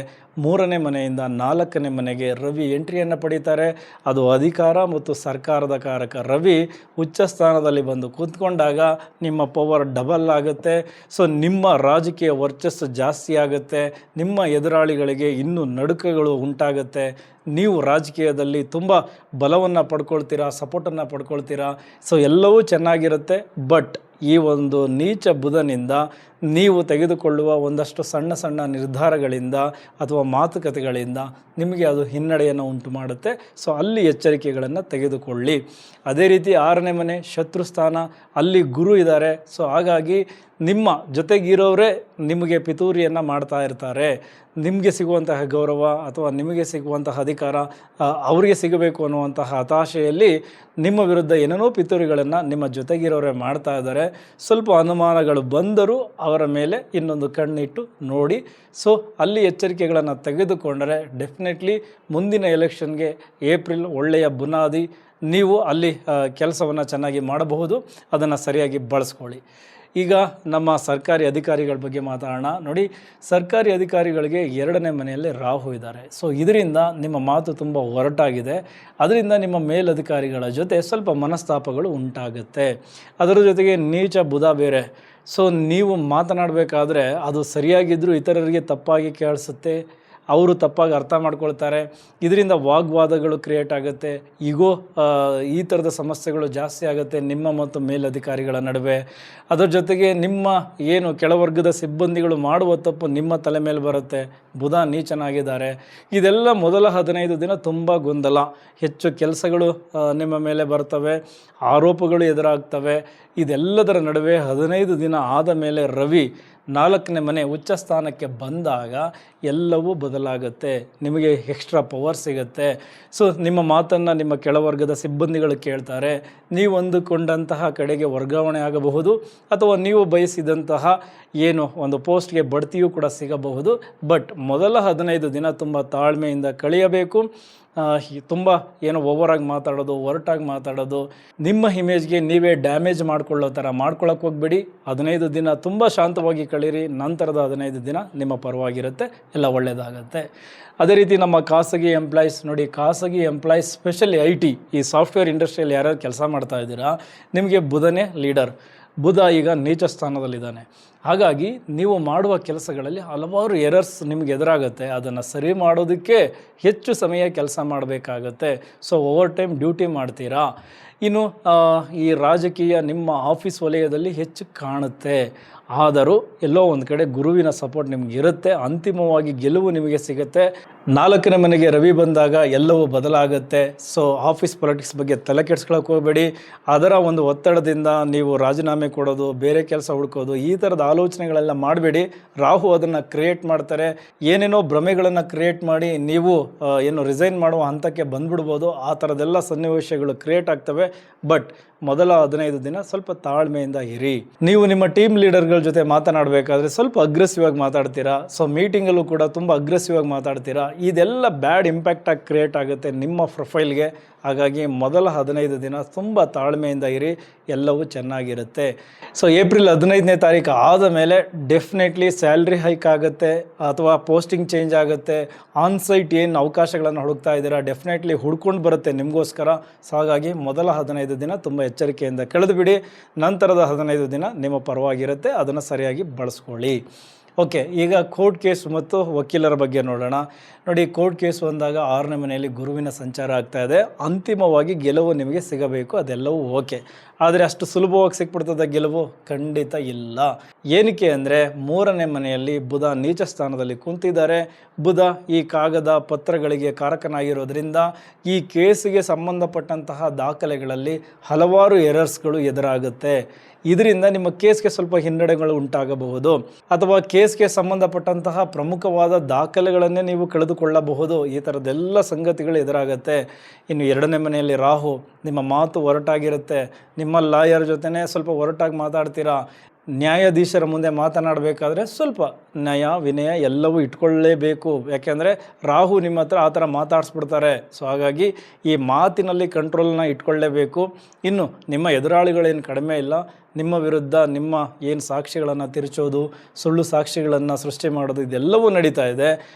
3ನೇ ಮನೆಯಿಂದ 4ನೇ ಮನೆಗೆ ರವಿ ಎಂಟ್ರಿಯನ್ನು ಪಡೀತಾರೆ. ಅದು ಅಧಿಕಾರ ಮತ್ತು ಸರ್ಕಾರದ ಕಾರಕ. ರವಿ ಉಚ್ಚ ಸ್ಥಾನದಲ್ಲಿ ಬಂದು ಕೂತ್ಕೊಂಡಾಗ ನಿಮ್ಮ ಪವರ್ ಡಬಲ್ ಆಗುತ್ತೆ. ಸೊ ನಿಮ್ಮ ರಾಜಕೀಯ ವರ್ಚಸ್ಸು ಜಾಸ್ತಿ ಆಗುತ್ತೆ. ನಿಮ್ಮ ಎದುರಾಳಿಗಳಿಗೆ ಇನ್ನೂ ನಡುಕಗಳು ಉಂಟಾಗುತ್ತೆ. ನೀವು ರಾಜಕೀಯದಲ್ಲಿ ತುಂಬ ಬಲವನ್ನು ಪಡ್ಕೊಳ್ತೀರಾ, ಸಪೋರ್ಟನ್ನು ಪಡ್ಕೊಳ್ತೀರಾ. ಸೊ ಎಲ್ಲವೂ ಚೆನ್ನಾಗಿರುತ್ತೆ. ಬಟ್ ಈ ಒಂದು ನೀಚ ಬುಧನಿಂದ ನೀವು ತೆಗೆದುಕೊಳ್ಳುವ ಒಂದಷ್ಟು ಸಣ್ಣ ಸಣ್ಣ ನಿರ್ಧಾರಗಳಿಂದ ಅಥವಾ ಮಾತುಕತೆಗಳಿಂದ ನಿಮಗೆ ಅದು ಹಿನ್ನಡೆಯನ್ನು ಉಂಟು ಮಾಡುತ್ತೆ. ಸೊ ಅಲ್ಲಿ ಎಚ್ಚರಿಕೆಗಳನ್ನು ತೆಗೆದುಕೊಳ್ಳಿ. ಅದೇ ರೀತಿ 6ನೇ ಮನೆ ಶತ್ರುಸ್ಥಾನ, ಅಲ್ಲಿ ಗುರು ಇದ್ದಾರೆ. ಸೊ ಹಾಗಾಗಿ ನಿಮ್ಮ ಜೊತೆಗಿರೋರೇ ನಿಮಗೆ ಪಿತೂರಿಯನ್ನು ಮಾಡ್ತಾ ಇರ್ತಾರೆ. ನಿಮಗೆ ಸಿಗುವಂತಹ ಗೌರವ ಅಥವಾ ನಿಮಗೆ ಸಿಗುವಂತಹ ಅಧಿಕಾರ ಅವರಿಗೆ ಸಿಗಬೇಕು ಅನ್ನುವಂತಹ ಹತಾಶೆಯಲ್ಲಿ ನಿಮ್ಮ ವಿರುದ್ಧ ಏನೇನೋ ಪಿತೂರಿಗಳನ್ನು ನಿಮ್ಮ ಜೊತೆಗಿರೋರೇ ಮಾಡ್ತಾ ಇದ್ದಾರೆ. ಸ್ವಲ್ಪ ಅನುಮಾನಗಳು ಬಂದರೂ ಅವರ ಮೇಲೆ ಇನ್ನೊಂದು ಕಣ್ಣಿಟ್ಟು ನೋಡಿ. ಸೊ ಅಲ್ಲಿ ಎಚ್ಚರಿಕೆಗಳನ್ನು ತೆಗೆದುಕೊಂಡರೆ ಡೆಫಿನೆಟ್ಲಿ ಮುಂದಿನ ಎಲೆಕ್ಷನ್ಗೆ ಏಪ್ರಿಲ್ ಒಳ್ಳೆಯ ಬುನಾದಿ. ನೀವು ಅಲ್ಲಿ ಕೆಲಸವನ್ನು ಚೆನ್ನಾಗಿ ಮಾಡಬಹುದು. ಅದನ್ನು ಸರಿಯಾಗಿ ಬಳಸ್ಕೊಳ್ಳಿ. ಈಗ ನಮ್ಮ ಸರ್ಕಾರಿ ಅಧಿಕಾರಿಗಳ ಬಗ್ಗೆ ಮಾತಾಡೋಣ. ನೋಡಿ, ಸರ್ಕಾರಿ ಅಧಿಕಾರಿಗಳಿಗೆ 2ನೇ ಮನೆಯಲ್ಲಿ ರಾಹು ಇದ್ದಾರೆ. ಸೊ ಇದರಿಂದ ನಿಮ್ಮ ಮಾತು ತುಂಬ ಒರಟಾಗಿದೆ. ಅದರಿಂದ ನಿಮ್ಮ ಮೇಲಧಿಕಾರಿಗಳ ಜೊತೆ ಸ್ವಲ್ಪ ಮನಸ್ತಾಪಗಳು ಉಂಟಾಗುತ್ತೆ. ಅದರ ಜೊತೆಗೆ ನೀಚ ಬುಧ ಬೇರೆ. ಸೊ ನೀವು ಮಾತನಾಡಬೇಕಾದ್ರೆ ಅದು ಸರಿಯಾಗಿದ್ದರೂ ಇತರರಿಗೆ ತಪ್ಪಾಗಿ ಕೇಳಿಸುತ್ತೆ. ಅವರು ತಪ್ಪಾಗಿ ಅರ್ಥ ಮಾಡ್ಕೊಳ್ತಾರೆ. ಇದರಿಂದ ವಾಗ್ವಾದಗಳು ಕ್ರಿಯೇಟ್ ಆಗುತ್ತೆ. ಈಗೋ ಈ ಥರದ ಸಮಸ್ಯೆಗಳು ಜಾಸ್ತಿ ಆಗುತ್ತೆ ನಿಮ್ಮ ಮತ್ತು ಮೇಲಧಿಕಾರಿಗಳ ನಡುವೆ. ಅದರ ಜೊತೆಗೆ ನಿಮ್ಮ ಏನು ಕೆಳವರ್ಗದ ಸಿಬ್ಬಂದಿಗಳು ಮಾಡುವ ತಪ್ಪು ನಿಮ್ಮ ತಲೆ ಮೇಲೆ ಬರುತ್ತೆ. ಬುಧ ನೀಚನಾಗಿದ್ದಾರೆ. ಇದೆಲ್ಲ ಮೊದಲ 15 ದಿನ ತುಂಬ ಗೊಂದಲ, ಹೆಚ್ಚು ಕೆಲಸಗಳು ನಿಮ್ಮ ಮೇಲೆ ಬರ್ತವೆ, ಆರೋಪಗಳು ಎದುರಾಗ್ತವೆ. ಇದೆಲ್ಲದರ ನಡುವೆ 15 ದಿನ ಆದ ಮೇಲೆ ರವಿ 4ನೇ ಮನೆ ಉಚ್ಚ ಸ್ಥಾನಕ್ಕೆ ಬಂದಾಗ ಎಲ್ಲವೂ ಬದಲಾಗುತ್ತೆ. ನಿಮಗೆ ಎಕ್ಸ್ಟ್ರಾ ಪವರ್ ಸಿಗುತ್ತೆ. ಸೊ ನಿಮ್ಮ ಮಾತನ್ನು ನಿಮ್ಮ ಕೆಳವರ್ಗದ ಸಿಬ್ಬಂದಿಗಳು ಕೇಳ್ತಾರೆ. ನೀವು ಅಂದುಕೊಂಡಂತಹ ಕಡೆಗೆ ವರ್ಗಾವಣೆ ಆಗಬಹುದು ಅಥವಾ ನೀವು ಬಯಸಿದಂತಹ ಏನು ಒಂದು ಪೋಸ್ಟ್ಗೆ ಬಡ್ತಿಯೂ ಕೂಡ ಸಿಗಬಹುದು. ಬಟ್ ಮೊದಲ 15 ದಿನ ತುಂಬ ತಾಳ್ಮೆಯಿಂದ ಕಳೆಯಬೇಕು. ತುಂಬ ಏನೋ ಓವರಾಗಿ ಮಾತಾಡೋದು, ಒರಟಾಗಿ ಮಾತಾಡೋದು, ನಿಮ್ಮ ಇಮೇಜ್ಗೆ ನೀವೇ ಡ್ಯಾಮೇಜ್ ಮಾಡ್ಕೊಳ್ಳೋ ಥರ ಮಾಡ್ಕೊಳ್ಳೋಕೆ ಹೋಗ್ಬೇಡಿ. 15 ದಿನ ತುಂಬ ಶಾಂತವಾಗಿ ಕಳೀರಿ. ನಂತರದ 15 ದಿನ ನಿಮ್ಮ ಪರವಾಗಿರುತ್ತೆ, ಎಲ್ಲ ಒಳ್ಳೆಯದಾಗತ್ತೆ. ಅದೇ ರೀತಿ ನಮ್ಮ ಖಾಸಗಿ ಎಂಪ್ಲಾಯೀಸ್ ನೋಡಿ, ಖಾಸಗಿ ಎಂಪ್ಲಾಯೀಸ್ ಸ್ಪೆಷಲಿ IT ಈ ಸಾಫ್ಟ್ವೇರ್ ಇಂಡಸ್ಟ್ರಿಯಲ್ಲಿ ಯಾರ್ಯಾರು ಕೆಲಸ ಮಾಡ್ತಾ ಇದ್ದೀರಾ, ನಿಮಗೆ ಬುಧನೇ ಲೀಡರ್. ಬುಧ ಈಗ ನೀಚ ಸ್ಥಾನದಲ್ಲಿದ್ದಾನೆ. ಹಾಗಾಗಿ ನೀವು ಮಾಡುವ ಕೆಲಸಗಳಲ್ಲಿ ಹಲವಾರು ಎರರ್ಸ್ ನಿಮಗೆ ಎದುರಾಗುತ್ತೆ. ಅದನ್ನು ಸರಿ ಮಾಡೋದಕ್ಕೆ ಹೆಚ್ಚು ಸಮಯ ಕೆಲಸ ಮಾಡಬೇಕಾಗತ್ತೆ. ಸೊ ಓವರ್ ಟೈಮ್ ಡ್ಯೂಟಿ ಮಾಡ್ತೀರಾ. ಇನ್ನು ಈ ರಾಜಕೀಯ ನಿಮ್ಮ ಆಫೀಸ್ ವಲಯದಲ್ಲಿ ಹೆಚ್ಚು ಕಾಣುತ್ತೆ. ಆದರೂ ಎಲ್ಲೋ ಒಂದು ಕಡೆ ಗುರುವಿನ ಸಪೋರ್ಟ್ ನಿಮ್ಗೆ ಇರುತ್ತೆ. ಅಂತಿಮವಾಗಿ ಗೆಲುವು ನಿಮಗೆ ಸಿಗುತ್ತೆ. 4ನೇ ಮನೆಗೆ ರವಿ ಬಂದಾಗ ಎಲ್ಲವೂ ಬದಲಾಗುತ್ತೆ. ಸೊ ಆಫೀಸ್ ಪೊಲಿಟಿಕ್ಸ್ ಬಗ್ಗೆ ತಲೆ ಕೆಡಿಸ್ಕೊಳ್ಳೋಕೆ ಹೋಗಬೇಡಿ. ಅದರ ಒಂದು ಒತ್ತಡದಿಂದ ನೀವು ರಾಜೀನಾಮೆ ಕೊಡೋದು, ಬೇರೆ ಕೆಲಸ ಹುಡುಕೋದು, ಈ ಥರದ ಆಲೋಚನೆಗಳೆಲ್ಲ ಮಾಡಬೇಡಿ. ರಾಹು ಅದನ್ನು ಕ್ರಿಯೇಟ್ ಮಾಡ್ತಾರೆ. ಏನೇನೋ ಭ್ರಮೆಗಳನ್ನು ಕ್ರಿಯೇಟ್ ಮಾಡಿ ನೀವು ಏನು ರಿಸೈನ್ ಮಾಡುವ ಹಂತಕ್ಕೆ ಬಂದ್ಬಿಡ್ಬೋದು. ಆ ಥರದ್ದೆಲ್ಲ ಸನ್ನಿವೇಶಗಳು ಕ್ರಿಯೇಟ್ ಆಗ್ತವೆ. ಬಟ್ ಮೊದಲ 15 ದಿನ ಸ್ವಲ್ಪ ತಾಳ್ಮೆಯಿಂದ ಇರಿ. ನೀವು ನಿಮ್ಮ ಟೀಮ್ ಲೀಡರ್ಗಳ ಜೊತೆ ಮಾತನಾಡಬೇಕಾದ್ರೆ ಸ್ವಲ್ಪ ಅಗ್ರೆಸಿವ್ ಆಗಿ ಮಾತಾಡ್ತೀರಾ. ಸೊ ಮೀಟಿಂಗಲ್ಲೂ ಕೂಡ ತುಂಬ ಅಗ್ರೆಸಿವ್ ಆಗಿ ಮಾತಾಡ್ತೀರಾ. ಇದೆಲ್ಲ ಬ್ಯಾಡ್ ಇಂಪ್ಯಾಕ್ಟಾಗಿ ಕ್ರಿಯೇಟ್ ಆಗುತ್ತೆ ನಿಮ್ಮ ಪ್ರೊಫೈಲ್ಗೆ. ಹಾಗಾಗಿ ಮೊದಲ 15 ದಿನ ತುಂಬ ತಾಳ್ಮೆಯಿಂದ ಇರಿ, ಎಲ್ಲವೂ ಚೆನ್ನಾಗಿರುತ್ತೆ. ಸೊ ಏಪ್ರಿಲ್ 15ನೇ ತಾರೀಕು ಆದ ಮೇಲೆ ಡೆಫಿನೆಟ್ಲಿ ಸ್ಯಾಲ್ರಿ ಹೈಕ್ ಆಗುತ್ತೆ ಅಥವಾ ಪೋಸ್ಟಿಂಗ್ ಚೇಂಜ್ ಆಗುತ್ತೆ. ಆನ್ಸೈಟ್ ಏನು ಅವಕಾಶಗಳನ್ನು ಹುಡುಕ್ತಾ ಇದ್ದೀರಾ ಡೆಫಿನೆಟ್ಲಿ ಹುಡ್ಕೊಂಡು ಬರುತ್ತೆ ನಿಮಗೋಸ್ಕರ. ಸೊ ಹಾಗಾಗಿ ಮೊದಲ 15 ದಿನ ತುಂಬ ಎಚ್ಚರಿಕೆಯಿಂದ ಕಳೆದು ಬಿಡಿ. ನಂತರದ 15 ದಿನ ನಿಮ್ಮ ಪರವಾಗಿರುತ್ತೆ. ಅದನ್ನು ಸರಿಯಾಗಿ ಬಳಸ್ಕೊಳ್ಳಿ. ಓಕೆ, ಈಗ ಕೋರ್ಟ್ ಕೇಸ್ ಮತ್ತು ವಕೀಲರ ಬಗ್ಗೆ ನೋಡೋಣ. ನೋಡಿ, ಕೋರ್ಟ್ ಕೇಸು ಅಂದಾಗ 6ನೇ ಮನೆಯಲ್ಲಿ ಗುರುವಿನ ಸಂಚಾರ ಆಗ್ತಾ ಇದೆ. ಅಂತಿಮವಾಗಿ ಗೆಲುವು ನಿಮಗೆ ಸಿಗಬೇಕು, ಅದೆಲ್ಲವೂ ಓಕೆ. ಆದರೆ ಅಷ್ಟು ಸುಲಭವಾಗಿ ಸಿಕ್ಬಿಡ್ತದೆ ಗೆಲುವು? ಖಂಡಿತ ಇಲ್ಲ. ಏನಕ್ಕೆ ಅಂದರೆ 3ನೇ ಮನೆಯಲ್ಲಿ ಬುಧ ನೀಚ ಸ್ಥಾನದಲ್ಲಿ ಕುಂತಿದ್ದಾರೆ. ಬುಧ ಈ ಕಾಗದ ಪತ್ರಗಳಿಗೆ ಕಾರಕನಾಗಿರೋದ್ರಿಂದ ಈ ಕೇಸಿಗೆ ಸಂಬಂಧಪಟ್ಟಂತಹ ದಾಖಲೆಗಳಲ್ಲಿ ಹಲವಾರು ಎರರ್ಸ್ಗಳು ಎದುರಾಗುತ್ತೆ. ಇದರಿಂದ ನಿಮ್ಮ ಕೇಸ್ಗೆ ಸ್ವಲ್ಪ ಹಿನ್ನಡೆಗಳು ಉಂಟಾಗಬಹುದು ಅಥವಾ ಕೇಸ್ಗೆ ಸಂಬಂಧಪಟ್ಟಂತಹ ಪ್ರಮುಖವಾದ ದಾಖಲೆಗಳನ್ನೇ ನೀವು ಕಳೆದುಕೊಳ್ಳಬಹುದು. ಈ ಥರದ್ದೆಲ್ಲ ಸಂಗತಿಗಳು ಎದುರಾಗುತ್ತೆ. ಇನ್ನು 2ನೇ ಮನೆಯಲ್ಲಿ ರಾಹು, ನಿಮ್ಮ ಮಾತು ಒರಟಾಗಿರುತ್ತೆ. ನಿಮ್ಮ ಲಾಯರ್ ಜೊತೆನೇ ಸ್ವಲ್ಪ ಒರಟಾಗಿ ಮಾತಾಡ್ತೀರಾ. ನ್ಯಾಯಾಧೀಶರ ಮುಂದೆ ಮಾತನಾಡಬೇಕಾದ್ರೆ ಸ್ವಲ್ಪ ನ್ಯಾಯ ವಿನಯ ಎಲ್ಲವೂ ಇಟ್ಕೊಳ್ಳೇಬೇಕು. ಯಾಕೆಂದರೆ ರಾಹು ನಿಮ್ಮ ಹತ್ರ ಆ ಥರ ಮಾತಾಡಿಸ್ಬಿಡ್ತಾರೆ. ಸೊ ಹಾಗಾಗಿ ಈ ಮಾತಿನಲ್ಲಿ ಕಂಟ್ರೋಲ್ನ ಇಟ್ಕೊಳ್ಳೇಬೇಕು. ಇನ್ನು ನಿಮ್ಮ ಎದುರಾಳಿಗಳೇನು ಕಡಿಮೆ ಇಲ್ಲ. ನಿಮ್ಮ ವಿರುದ್ಧ ನಿಮ್ಮ ಏನು ಸಾಕ್ಷಿಗಳನ್ನು ತಿರುಚೋದು, ಸುಳ್ಳು ಸಾಕ್ಷಿಗಳನ್ನು ಸೃಷ್ಟಿ ಮಾಡೋದು ಇದೆಲ್ಲವೂ ನಡೀತಾ ಇದೆ.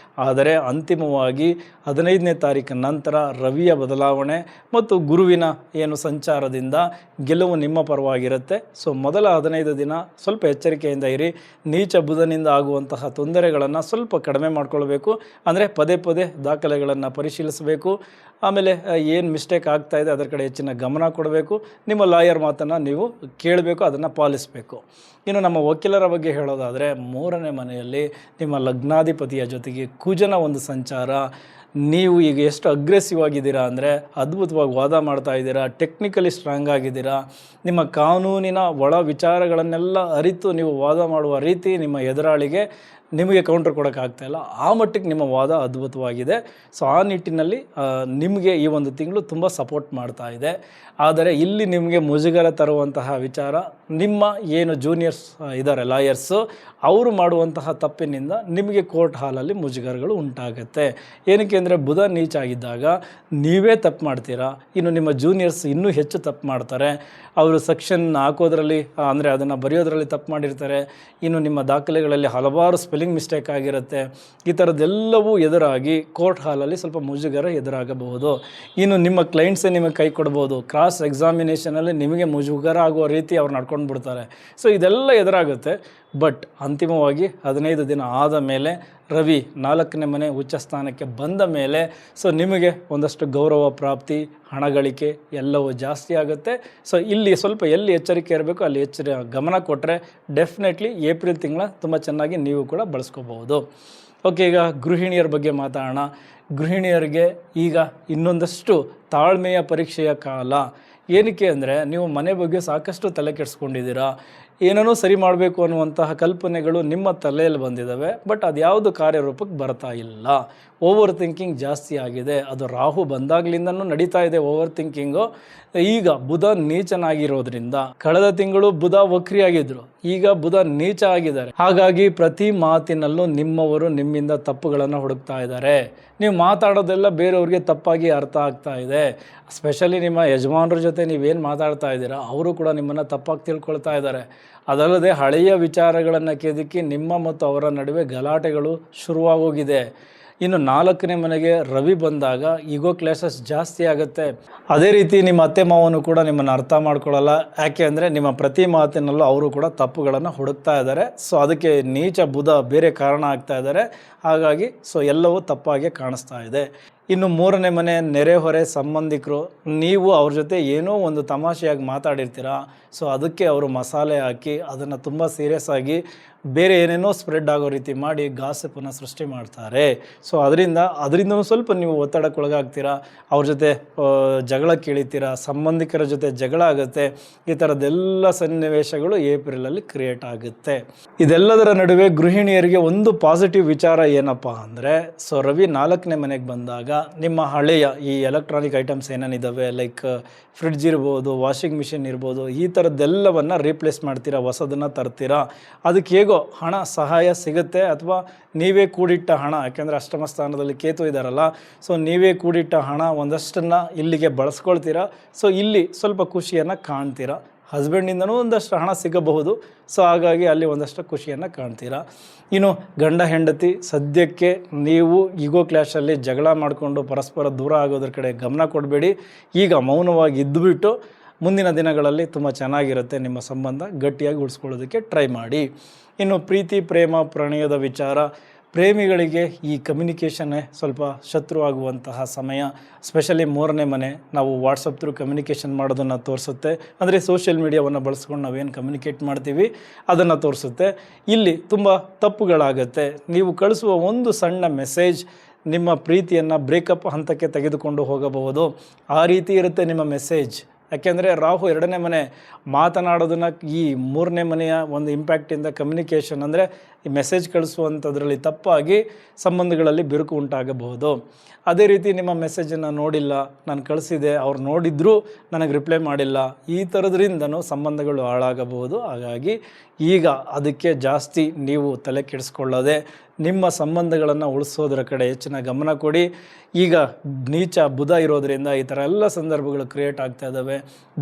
ಆದರೆ ಅಂತಿಮವಾಗಿ 15ನೇ ತಾರೀಕಿನ ನಂತರ ರವಿಯ ಬದಲಾವಣೆ ಮತ್ತು ಗುರುವಿನ ಏನು ಸಂಚಾರದಿಂದ ಗೆಲುವು ನಿಮ್ಮ ಪರವಾಗಿರುತ್ತೆ. ಸೊ ಮೊದಲ 15 ದಿನ ಸ್ವಲ್ಪ ಎಚ್ಚರಿಕೆಯಿಂದ ಇರಿ. ನೀಚ ಬುಧನಿಂದ ಆಗುವಂತಹ ತೊಂದರೆಗಳನ್ನು ಸ್ವಲ್ಪ ಕಡಿಮೆ ಮಾಡಿಕೊಳ್ಬೇಕು. ಅಂದರೆ ಪದೇ ಪದೇ ದಾಖಲೆಗಳನ್ನು ಪರಿಶೀಲಿಸಬೇಕು. ಆಮೇಲೆ ಏನು ಮಿಸ್ಟೇಕ್ ಆಗ್ತಾಯಿದೆ ಅದರ ಕಡೆ ಹೆಚ್ಚಿನ ಗಮನ ಕೊಡಬೇಕು. ನಿಮ್ಮ ಲಾಯರ್ ಮಾತನ್ನು ನೀವು ಕೇಳಬೇಕು, ಅದನ್ನು ಪಾಲಿಸಬೇಕು. ಇನ್ನು ನಮ್ಮ ವಕೀಲರ ಬಗ್ಗೆ ಹೇಳೋದಾದರೆ 3ನೇ ಮನೆಯಲ್ಲಿ ನಿಮ್ಮ ಲಗ್ನಾಧಿಪತಿಯ ಜೊತೆಗೆ ಕುಜನ ಒಂದು ಸಂಚಾರ. ನೀವು ಈಗ ಎಷ್ಟು ಅಗ್ರೆಸಿವ್ ಆಗಿದ್ದೀರಾ ಅಂದರೆ ಅದ್ಭುತವಾಗಿ ವಾದ ಮಾಡ್ತಾ ಇದ್ದೀರಾ, ಟೆಕ್ನಿಕಲಿ ಸ್ಟ್ರಾಂಗ್ ಆಗಿದ್ದೀರಾ. ನಿಮ್ಮ ಕಾನೂನಿನ ಒಳ ವಿಚಾರಗಳನ್ನೆಲ್ಲ ಅರಿತು ನೀವು ವಾದ ಮಾಡುವ ರೀತಿ ನಿಮ್ಮ ಎದುರಾಳಿಗೆ ನಿಮಗೆ ಕೌಂಟರ್ ಕೊಡೋಕ್ಕಾಗ್ತಾಯಿಲ್ಲ. ಆ ಮಟ್ಟಿಗೆ ನಿಮ್ಮ ವಾದ ಅದ್ಭುತವಾಗಿದೆ. ಸೊ ಆ ನಿಟ್ಟಿನಲ್ಲಿ ನಿಮಗೆ ಈ ಒಂದು ತಿಂಗಳು ತುಂಬ ಸಪೋರ್ಟ್ ಮಾಡ್ತಾ ಇದೆ. ಆದರೆ ಇಲ್ಲಿ ನಿಮಗೆ ಮುಜುಗರ ತರುವಂತಹ ವಿಚಾರ, ನಿಮ್ಮ ಏನು ಜೂನಿಯರ್ಸ್ ಇದ್ದಾರೆ ಲಾಯರ್ಸು, ಅವರು ಮಾಡುವಂತಹ ತಪ್ಪಿನಿಂದ ನಿಮಗೆ ಕೋರ್ಟ್ ಹಾಲಲ್ಲಿ ಮುಜುಗರಗಳು ಉಂಟಾಗುತ್ತೆ. ಏನಕ್ಕೆ ಅಂದರೆ ಬುಧ ನೀಚ ಆಗಿದ್ದಾಗ ನೀವೇ ತಪ್ಪು ಮಾಡ್ತೀರಾ, ಇನ್ನು ನಿಮ್ಮ ಜೂನಿಯರ್ಸ್ ಇನ್ನೂ ಹೆಚ್ಚು ತಪ್ಪು ಮಾಡ್ತಾರೆ. ಅವರು ಸೆಕ್ಷನ್ ಹಾಕೋದ್ರಲ್ಲಿ ಅಂದರೆ ಅದನ್ನು ಬರೆಯೋದ್ರಲ್ಲಿ ತಪ್ಪು ಮಾಡಿರ್ತಾರೆ. ಇನ್ನು ನಿಮ್ಮ ದಾಖಲೆಗಳಲ್ಲಿ ಹಲವಾರು ಸ್ಪೆಲ್ಲಿಂಗ್ ಮಿಸ್ಟೇಕ್ ಆಗಿರುತ್ತೆ. ಈ ಥರದ್ದೆಲ್ಲವೂ ಎದುರಾಗಿ ಕೋರ್ಟ್ ಹಾಲಲ್ಲಿ ಸ್ವಲ್ಪ ಮುಜುಗರ ಎದುರಾಗಬಹುದು. ಇನ್ನು ನಿಮ್ಮ ಕ್ಲೈಂಟ್ಸೇ ನಿಮಗೆ ಕೈ ಕೊಡ್ಬೋದು. ಕ್ರಾಸ್ ಎಕ್ಸಾಮಿನೇಷನಲ್ಲಿ ನಿಮಗೆ ಮುಜುಗರ ಆಗುವ ರೀತಿ ಅವ್ರು ನಡ್ಕೊಂಡು ಬಿಡ್ತಾರೆ. ಸೊ ಇದೆಲ್ಲ ಎದುರಾಗುತ್ತೆ. ಬಟ್ ಅಂತಿಮವಾಗಿ 15 ದಿನ ಆದ ಮೇಲೆ ರವಿ 4ನೇ ಮನೆ ಉಚ್ಚ ಸ್ಥಾನಕ್ಕೆ ಬಂದ ಮೇಲೆ ಸೊ ನಿಮಗೆ ಒಂದಷ್ಟು ಗೌರವ ಪ್ರಾಪ್ತಿ, ಹಣ ಗಳಿಕೆ ಎಲ್ಲವೂ ಜಾಸ್ತಿ ಆಗುತ್ತೆ. ಸೊ ಇಲ್ಲಿ ಸ್ವಲ್ಪ ಎಲ್ಲಿ ಎಚ್ಚರಿಕೆ ಇರಬೇಕು ಅಲ್ಲಿ ಗಮನ ಕೊಟ್ಟರೆ ಡೆಫಿನೆಟ್ಲಿ ಏಪ್ರಿಲ್ ತಿಂಗಳ ತುಂಬ ಚೆನ್ನಾಗಿ ನೀವು ಕೂಡ ಬಳಸ್ಕೋಬಹುದು. ಓಕೆ, ಈಗ ಗೃಹಿಣಿಯರ ಬಗ್ಗೆ ಮಾತಾಡೋಣ. ಗೃಹಿಣಿಯರಿಗೆ ಈಗ ಇನ್ನೊಂದಷ್ಟು ತಾಳ್ಮೆಯ ಪರೀಕ್ಷೆಯ ಕಾಲ. ಏನಕ್ಕೆ ಅಂದರೆ ನೀವು ಮನೆ ಬಗ್ಗೆ ಸಾಕಷ್ಟು ತಲೆ ಕೆಡಿಸ್ಕೊಂಡಿದ್ದೀರಾ. ಏನನ್ನೂ ಸರಿ ಮಾಡಬೇಕು ಅನ್ನುವಂತಹ ಕಲ್ಪನೆಗಳು ನಿಮ್ಮ ತಲೆಯಲ್ಲಿ ಬಂದಿದ್ದಾವೆ. ಬಟ್ ಅದು ಯಾವುದು ಕಾರ್ಯರೂಪಕ್ಕೆ ಬರ್ತಾ ಇಲ್ಲ. ಓವರ್ ಥಿಂಕಿಂಗ್ ಜಾಸ್ತಿ ಆಗಿದೆ. ಅದು ರಾಹು ಬಂದಾಗಲಿಂದನೂ ನಡೀತಾ ಇದೆ ಓವರ್ ಥಿಂಕಿಂಗು. ಈಗ ಬುಧ ನೀಚನಾಗಿರೋದ್ರಿಂದ ಕಳೆದ ತಿಂಗಳು ಬುಧ ವಕ್ರಿಯಾಗಿದ್ದರು, ಈಗ ಬುಧ ನೀಚ ಆಗಿದ್ದಾರೆ. ಹಾಗಾಗಿ ಪ್ರತಿ ಮಾತಿನಲ್ಲೂ ನಿಮ್ಮವರು ನಿಮ್ಮಿಂದ ತಪ್ಪುಗಳನ್ನು ಹುಡುಕ್ತಾ ಇದ್ದಾರೆ. ನೀವು ಮಾತಾಡೋದೆಲ್ಲ ಬೇರೆಯವ್ರಿಗೆ ತಪ್ಪಾಗಿ ಅರ್ಥ ಆಗ್ತಾ ಇದೆ. ಸ್ಪೆಷಲಿ ನಿಮ್ಮ ಯಜಮಾನರ ಜೊತೆ ನೀವೇನು ಮಾತಾಡ್ತಾ ಇದ್ದೀರಾ ಅವರು ಕೂಡ ನಿಮ್ಮನ್ನು ತಪ್ಪಾಗಿ ತಿಳ್ಕೊಳ್ತಾ ಇದ್ದಾರೆ. ಅದಲ್ಲದೆ ಹಳೆಯ ವಿಚಾರಗಳನ್ನು ಕೆದಕಿ ನಿಮ್ಮ ಮತ್ತು ಅವರ ನಡುವೆ ಗಲಾಟೆಗಳು ಶುರುವಾಗೋಗಿದೆ. ಇನ್ನು 4ನೇ ಮನೆಗೆ ರವಿ ಬಂದಾಗ ಈಗೋ ಕ್ಲಾಸಸ್ ಜಾಸ್ತಿ ಆಗುತ್ತೆ. ಅದೇ ರೀತಿ ನಿಮ್ಮ ಅತ್ತೆ ಮಾವನು ಕೂಡ ನಿಮ್ಮನ್ನು ಅರ್ಥ ಮಾಡ್ಕೊಳ್ಳಲ್ಲ. ಯಾಕೆ ಅಂದರೆ ನಿಮ್ಮ ಪ್ರತಿ ಮಾತಿನಲ್ಲೂ ಅವರು ಕೂಡ ತಪ್ಪುಗಳನ್ನು ಹುಡುಕ್ತಾ ಇದ್ದಾರೆ. ಸೊ ಅದಕ್ಕೆ ನೀಚ ಬುಧ ಬೇರೆ ಕಾರಣ ಆಗ್ತಾ ಇದ್ದಾರೆ. ಹಾಗಾಗಿ ಸೊ ಎಲ್ಲವೂ ತಪ್ಪಾಗಿ ಕಾಣಿಸ್ತಾ ಇದೆ. ಇನ್ನು 3ನೇ ಮನೆ ನೆರೆಹೊರೆ ಸಂಬಂಧಿಕರು, ನೀವು ಅವ್ರ ಜೊತೆ ಏನೋ ಒಂದು ತಮಾಷೆಯಾಗಿ ಮಾತಾಡಿರ್ತೀರ. ಸೊ ಅದಕ್ಕೆ ಅವರು ಮಸಾಲೆ ಹಾಕಿ ಅದನ್ನು ತುಂಬ ಸೀರಿಯಸ್ ಆಗಿ ಬೇರೆ ಏನೇನೋ ಸ್ಪ್ರೆಡ್ ಆಗೋ ರೀತಿ ಮಾಡಿ ಗಾಸಿಪನ್ನು ಸೃಷ್ಟಿ ಮಾಡ್ತಾರೆ. ಸೊ ಅದರಿಂದನೂ ಸ್ವಲ್ಪ ನೀವು ಒತ್ತಡಕ್ಕೊಳಗಾಗ್ತೀರಾ. ಅವ್ರ ಜೊತೆ ಜಗಳ ಕೇಳಿತೀರಾ, ಸಂಬಂಧಿಕರ ಜೊತೆ ಜಗಳ ಆಗುತ್ತೆ. ಈ ಥರದ್ದೆಲ್ಲ ಸನ್ನಿವೇಶಗಳು ಏಪ್ರಿಲಲ್ಲಿ ಕ್ರಿಯೇಟ್ ಆಗುತ್ತೆ. ಇದೆಲ್ಲದರ ನಡುವೆ ಗೃಹಿಣಿಯರಿಗೆ ಒಂದು ಪಾಸಿಟಿವ್ ವಿಚಾರ ಏನಪ್ಪ ಅಂದರೆ, ಸೊ ರವಿ 4ನೇ ಮನೆಗೆ ಬಂದಾಗ ನಿಮ್ಮ ಹಳೆಯ ಈ ಎಲೆಕ್ಟ್ರಾನಿಕ್ ಐಟಮ್ಸ್ ಏನೇನಿದ್ದಾವೆ, ಲೈಕ್ ಫ್ರಿಡ್ಜ್ ಇರ್ಬೋದು, ವಾಷಿಂಗ್ ಮಿಷಿನ್ ಇರ್ಬೋದು, ಈ ಥರದ್ದೆಲ್ಲವನ್ನು ರೀಪ್ಲೇಸ್ ಮಾಡ್ತೀರಾ, ಹೊಸದನ್ನು ತರ್ತೀರಾ. ಅದಕ್ಕೆ ಹೇಗೋ ಹಣ ಸಹಾಯ ಸಿಗುತ್ತೆ. ಅಥವಾ ನೀವೇ ಕೂಡಿಟ್ಟ ಹಣ, ಯಾಕೆಂದರೆ ಅಷ್ಟಮ ಸ್ಥಾನದಲ್ಲಿ ಕೇತು ಇದ್ದಾರಲ್ಲ, ಸೊ ನೀವೇ ಕೂಡಿಟ್ಟ ಹಣ ಒಂದಷ್ಟನ್ನು ಇಲ್ಲಿಗೆ ಬಳಸ್ಕೊಳ್ತೀರಾ. ಸೊ ಇಲ್ಲಿ ಸ್ವಲ್ಪ ಖುಷಿಯನ್ನು ಕಾಣ್ತೀರಾ. ಹಸ್ಬೆಂಡಿಂದನೂ ಒಂದಷ್ಟು ಹಣ ಸಿಗಬಹುದು. ಸೊ ಹಾಗಾಗಿ ಅಲ್ಲಿ ಒಂದಷ್ಟು ಖುಷಿಯನ್ನು ಕಾಣ್ತೀರಾ. ಇನ್ನು ಗಂಡ ಹೆಂಡತಿ ಸದ್ಯಕ್ಕೆ ನೀವು ಈಗೋ ಕ್ಲಾಶಲ್ಲಿ ಜಗಳ ಮಾಡಿಕೊಂಡು ಪರಸ್ಪರ ದೂರ ಆಗೋದ್ರ ಕಡೆ ಗಮನ ಕೊಡಬೇಡಿ. ಈಗ ಮೌನವಾಗಿ ಇದ್ದುಬಿಟ್ಟು ಮುಂದಿನ ದಿನಗಳಲ್ಲಿ ತುಂಬ ಚೆನ್ನಾಗಿರುತ್ತೆ. ನಿಮ್ಮ ಸಂಬಂಧ ಗಟ್ಟಿಯಾಗಿ ಉಳಿಸ್ಕೊಳ್ಳೋದಕ್ಕೆ ಟ್ರೈ ಮಾಡಿ. ಇನ್ನು ಪ್ರೀತಿ, ಪ್ರೇಮ, ಪ್ರಣಯದ ವಿಚಾರ, ಪ್ರೇಮಿಗಳಿಗೆ ಈ ಕಮ್ಯುನಿಕೇಷನ್ನೇ ಸ್ವಲ್ಪ ಶತ್ರು ಆಗುವಂತಹ ಸಮಯ. ಸ್ಪೆಷಲಿ 3ನೇ ಮನೆ ನಾವು ವಾಟ್ಸಪ್ ಥ್ರೂ ಕಮ್ಯುನಿಕೇಷನ್ ಮಾಡೋದನ್ನು ತೋರಿಸುತ್ತೆ. ಅಂದರೆ ಸೋಷಿಯಲ್ ಮೀಡಿಯಾವನ್ನು ಬಳಸ್ಕೊಂಡು ನಾವೇನು ಕಮ್ಯುನಿಕೇಟ್ ಮಾಡ್ತೀವಿ ಅದನ್ನು ತೋರಿಸುತ್ತೆ. ಇಲ್ಲಿ ತುಂಬ ತಪ್ಪುಗಳಾಗುತ್ತೆ. ನೀವು ಕಳಿಸುವ ಒಂದು ಸಣ್ಣ ಮೆಸೇಜ್ ನಿಮ್ಮ ಪ್ರೀತಿಯನ್ನು ಬ್ರೇಕಪ್ ಹಂತಕ್ಕೆ ತೆಗೆದುಕೊಂಡು ಹೋಗಬಹುದು. ಆ ರೀತಿ ಇರುತ್ತೆ ನಿಮ್ಮ ಮೆಸೇಜ್. ಯಾಕೆಂದರೆ ರಾಹು 2ನೇ ಮನೆ ಮಾತನಾಡೋದನ್ನು ಈ 3ನೇ ಮನೆಯ ಒಂದು ಇಂಪ್ಯಾಕ್ಟಿಂದ ಕಮ್ಯುನಿಕೇಷನ್ ಅಂದರೆ ಈ ಮೆಸೇಜ್ ಕಳಿಸುವಂಥದ್ರಲ್ಲಿ ತಪ್ಪಾಗಿ ಸಂಬಂಧಗಳಲ್ಲಿ ಬಿರುಕು ಉಂಟಾಗಬಹುದು. ಅದೇ ರೀತಿ ನಿಮ್ಮ ಮೆಸೇಜನ್ನು ನೋಡಿಲ್ಲ, ನಾನು ಕಳಿಸಿದೆ, ಅವ್ರು ನೋಡಿದ್ರೂ ನನಗೆ ರಿಪ್ಲೈ ಮಾಡಿಲ್ಲ, ಈ ಥರದ್ರಿಂದನೂ ಸಂಬಂಧಗಳು ಹಾಳಾಗಬಹುದು. ಹಾಗಾಗಿ ಈಗ ಅದಕ್ಕೆ ಜಾಸ್ತಿ ನೀವು ತಲೆ ಕೆಡಿಸ್ಕೊಳ್ಳದೆ ನಿಮ್ಮ ಸಂಬಂಧಗಳನ್ನು ಉಳಿಸೋದ್ರ ಕಡೆ ಹೆಚ್ಚಿನ ಗಮನ ಕೊಡಿ. ಈಗ ನೀಚ ಬುಧ ಇರೋದರಿಂದ ಈ ಥರ ಎಲ್ಲ ಸಂದರ್ಭಗಳು ಕ್ರಿಯೇಟ್ ಆಗ್ತಾ ಇದ್ದಾವೆ.